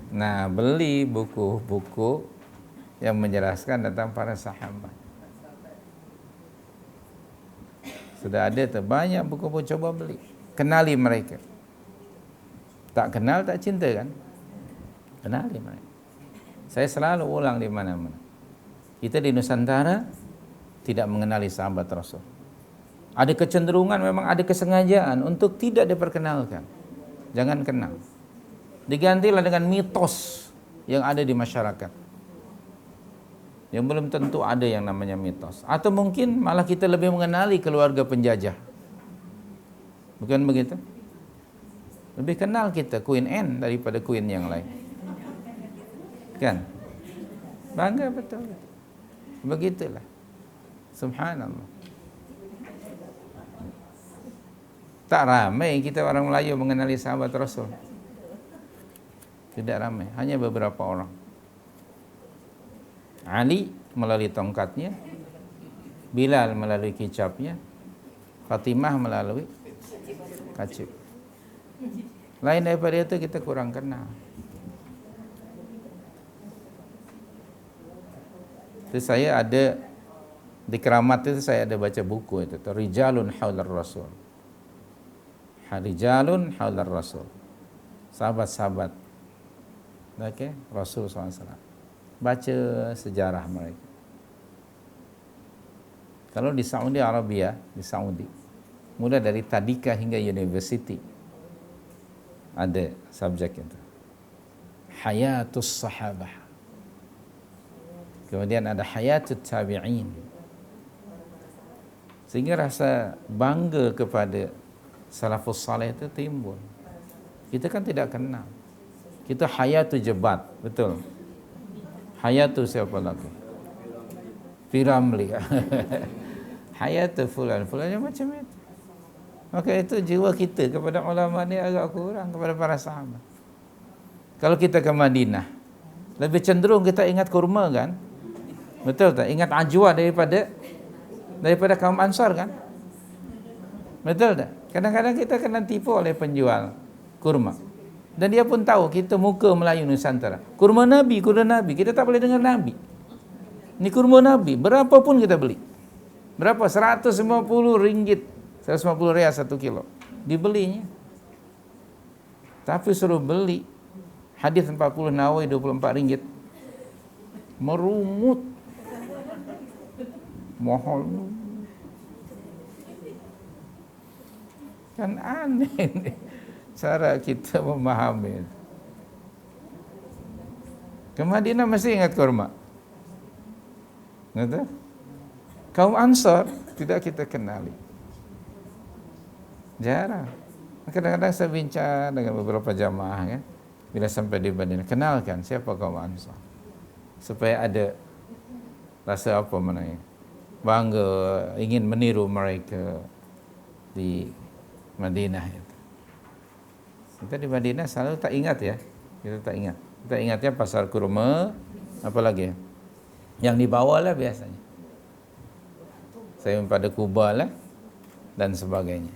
Nah, beli buku-buku yang menjelaskan tentang para sahabat. Sudah ada banyak buku-buku, coba beli. Kenali mereka. Tak kenal tak cinta kan? Kenali mereka. Saya selalu ulang di mana-mana. Kita di Nusantara tidak mengenali sahabat Rasul. Ada kecenderungan, memang ada kesengajaan untuk tidak diperkenalkan. Jangan kenal. Digantilah dengan mitos yang ada di masyarakat. Yang belum tentu ada yang namanya mitos. Atau mungkin malah kita lebih mengenali keluarga penjajah. Bukan begitu? Lebih kenal kita Queen Anne daripada Queen yang lain. Kan? Bangga betul. Begitulah. Subhanallah. Tak ramai kita orang Melayu mengenali sahabat Rasul. Tidak ramai, hanya beberapa orang. Ali melalui tongkatnya, Bilal melalui kicapnya, Fatimah melalui kacip. Lain daripada itu kita kurang kenal. Itu saya ada di Keramat itu saya ada baca buku itu, Rijalun Haular Rasul. Rijalun Haular Rasul. Sahabat-sahabat. Okey, Rasul SAW. Baca sejarah mereka. Kalau di Saudi Arabia, di Saudi, mulai dari tadika hingga university ada subjek itu. Hayatus Sahabah. Kemudian ada Hayatut Tabi'in. Sehingga rasa bangga kepada salafus saleh itu timbul. Kita kan tidak kenal. Kita Hayatu Jebat, betul. Hayatu siapa lagi? Piramli. Hayatu fulan yang macam itu. Maka itu jiwa kita kepada ulama ni agak kurang kepada para sahabat. Kalau kita ke Madinah, lebih cenderung kita ingat kurma kan? Betul tak? Ingat ajwa daripada kaum Ansar kan? Betul tak? Kadang-kadang kita kena tipu oleh penjual kurma. Dan dia pun tahu kita muka Melayu Nusantara. Kurma Nabi, kita tak boleh dengar Nabi. Ini kurma Nabi, berapa pun kita beli. Berapa? 150 ringgit, 150 rial 1 kilo. Dibelinya. Tapi suruh beli hadis 40 Nawawi 24 ringgit. Merumut. Mahal. Kan aneh ini cara kita memahami. Ke Madinah mesti ingat kurma. Betul? Kaum Ansar tidak kita kenali. Jarang. Kadang-kadang saya bincang dengan beberapa jamaah kan, bila sampai di Madinah, kenalkan siapa kaum Ansar. Supaya ada rasa apa namanya? Bangga, ingin meniru mereka di Madinah itu. Kita di Madinah selalu tak ingat ya. Kita tak ingat. Kita ingatnya pasar kurma, apa lagi? Yang dibawa lah biasanya. Saya pada Kuba lah dan sebagainya.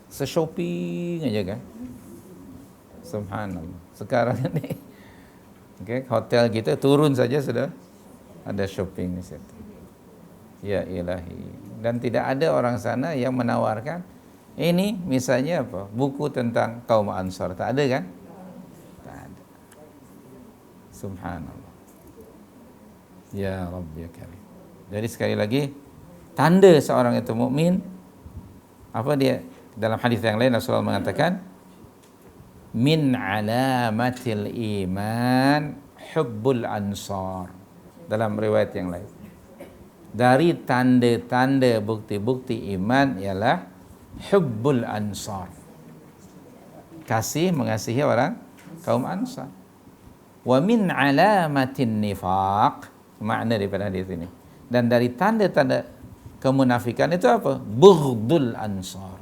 Se-shopping aja kan. Subhanallah. Sekarang ini hotel kita turun saja sudah ada shopping di situ. Ya ilahi. Dan tidak ada orang sana yang menawarkan ini misalnya apa? Buku tentang kaum Ansar. Tak ada kan? Tak ada. Subhanallah. Ya Rabbi ya Karim. Jadi sekali lagi, tanda seorang itu mukmin apa dia? Dalam hadis yang lain Rasulullah mengatakan, min alamatil iman hubbul ansar. Dalam riwayat yang lain, dari tanda-tanda bukti-bukti iman ialah hubbul ansar, kasih mengasihi orang kaum Ansar. Wa min alamatin nifaq, makna daripada hadis ini. Dan dari tanda-tanda kemunafikan itu apa? Bughdul ansar,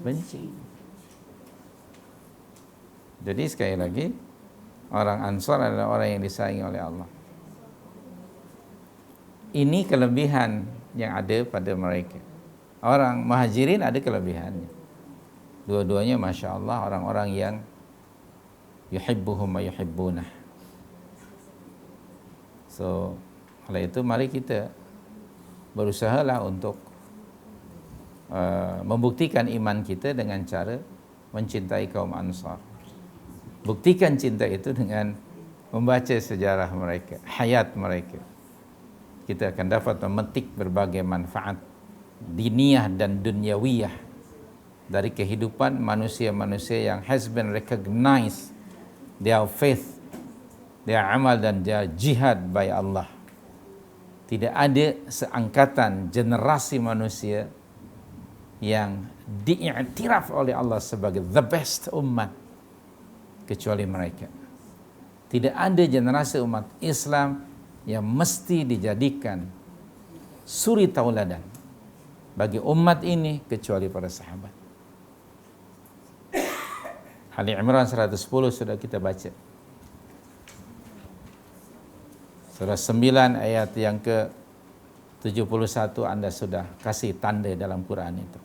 benci. Jadi sekali lagi, orang Ansar adalah orang yang disayangi oleh Allah. Ini kelebihan yang ada pada mereka. Orang Muhajirin ada kelebihannya. Dua-duanya Masya Allah orang-orang yang yuhibbuhum wa yuhibbunah. So, oleh itu mari kita berusahalah untuk membuktikan iman kita dengan cara mencintai kaum Ansar. Buktikan cinta itu dengan membaca sejarah mereka, hayat mereka. Kita akan dapat memetik berbagai manfaat diniyah dan dunyawiyah dari kehidupan manusia-manusia yang has been recognized their faith, their amal dan their jihad by Allah. Tidak ada seangkatan generasi manusia yang diiktiraf oleh Allah sebagai the best umat kecuali mereka. Tidak ada generasi umat Islam yang mesti dijadikan suri tauladan bagi umat ini kecuali para sahabat. Ali Imran 110 sudah kita baca. Surah 9 ayat yang ke-71 Anda sudah kasih tanda dalam Quran itu.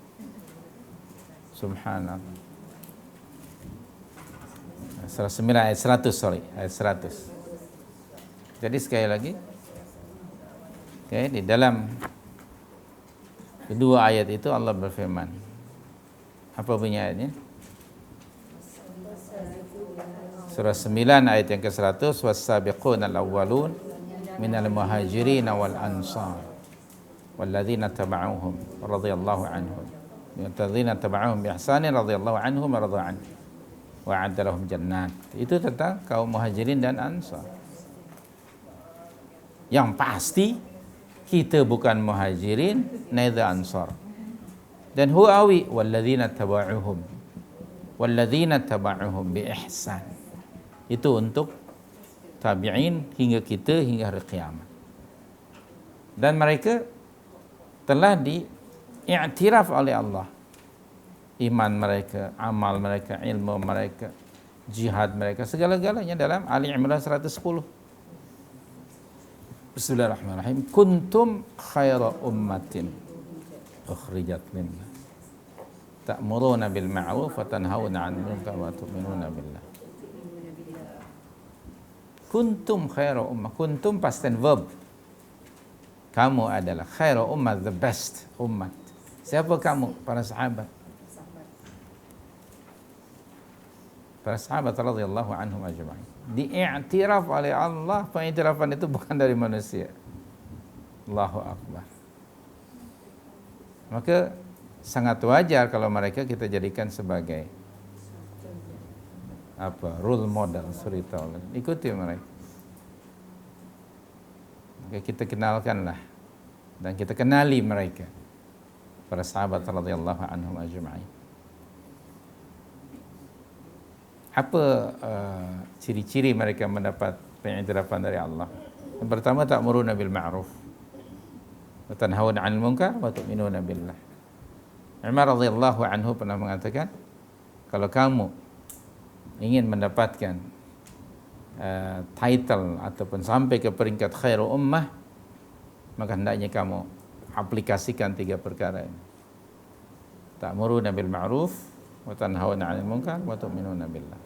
Subhanallah. Surah 9 ayat 100, ayat 100. Jadi sekali lagi, di dalam kedua ayat itu Allah berfirman. Apa bunyi ayatnya? Surah 9 ayat yang ke-100, was-sabiqunal awwalun minal muhajirin wal ansar walladzina taba'uhum radhiyallahu anhum walladzina taba'uhum bi ihsanin radhiyallahu anhum wa radu anhu wa a'adda lahum jannat. Itu tentang kaum muhajirin dan ansar. Yang pasti kita bukan muhajirin neither ansar. Dan huwawi walladzina taba'uhum bi ihsan. Itu untuk tabi'in hingga kita hingga hari kiamat. Dan mereka telah diiktiraf oleh Allah. Iman mereka, amal mereka, ilmu mereka, jihad mereka, segala-galanya dalam Ali Imran 110. Bismillahirrahmanirrahim. Kuntum khaira ummatin ukhrijat lin-nas ta'muruna bil ma'ruf wa tanhauna 'anil munkar wa tu'minuna billah. Kuntum khaira ummah. Kuntum past tense verb. Kamu adalah khaira ummah, the best umat. Siapa kamu? Para sahabat. Para sahabat radhiyallahu anhum ajma'in. Diiktiraf oleh Allah, pengiktirafan itu bukan dari manusia. Allahu Akbar. Maka sangat wajar kalau mereka kita jadikan sebagai role model, storyteller. Ikuti mereka. Maka kita kenalkanlah dan kita kenali mereka, para sahabat radhiyallahu anhum ajma'in. Apa ciri-ciri mereka mendapat pengiktirafan dari Allah? Yang pertama, ta'muruna bil ma'ruf wa tanhauna 'anil munkar wa tu'minuna billah. Umar radhiyallahu anhu pernah mengatakan, kalau kamu ingin mendapatkan title ataupun sampai ke peringkat khairu ummah, maka hendaknya kamu aplikasikan 3 perkara ini. Ta'muruna bil ma'ruf wa tanhauna 'anil munkar wa tu'minuna billah.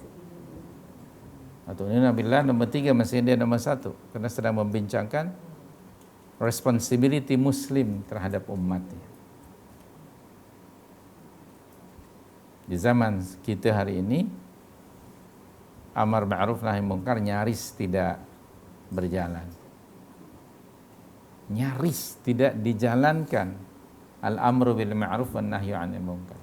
Wa tu'minuna billah nombor 3, mesti dia nombor 1, karena sedang membincangkan responsibility muslim terhadap umatnya. Di zaman kita hari ini, amar ma'ruf nahi munkar nyaris tidak berjalan. Nyaris tidak dijalankan al-amru bil ma'ruf wan nahyu 'anil munkar.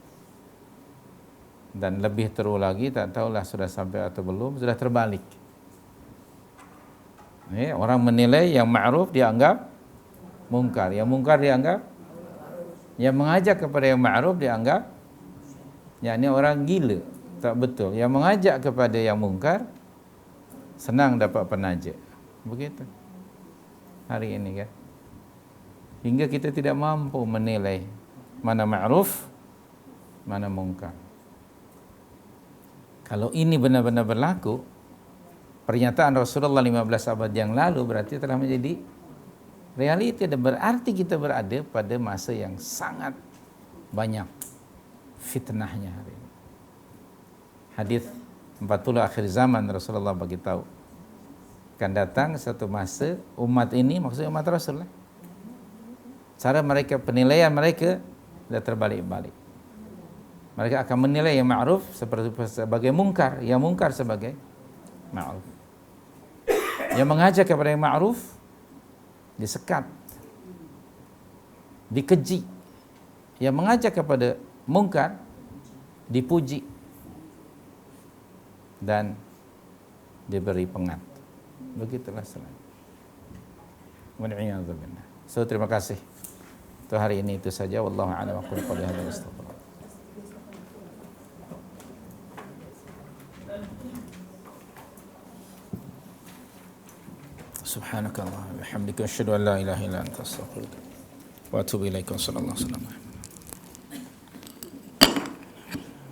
Dan lebih teruk lagi, tak tahulah sudah sampai atau belum, sudah terbalik. Orang menilai yang ma'ruf dianggap mungkar, yang mungkar dianggap, yang mengajak kepada yang ma'ruf dianggap yakni orang gila. Tak betul. Yang mengajak kepada yang mungkar senang dapat penaja. Begitu hari ini kan. Hingga kita tidak mampu menilai mana ma'ruf, mana mungkar. Kalau ini benar-benar berlaku, pernyataan Rasulullah 15 abad yang lalu berarti telah menjadi realiti, dan berarti kita berada pada masa yang sangat banyak fitnahnya hari ini. Hadis 40 akhir zaman, Rasulullah bagi tahu akan datang satu masa umat ini, maksudnya umat Rasulullah, cara mereka, penilaian mereka sudah terbalik-balik. Mereka akan menilai yang ma'ruf sebagai mungkar, yang mungkar sebagai ma'ruf. Yang mengajak kepada yang ma'ruf disekat, dikeji. Yang mengajak kepada mungkar dipuji dan diberi pengat. Begitulah selain. So, terima kasih. Untuk hari ini itu saja. Wallahu a'lam wa qul hadza wastaghfirullah. Subhanakallahumma wa bihamdika asyhadu an la ilaha illa anta astaghfiruka wa atubu ilaika. Sallallahu alaihi wasallam.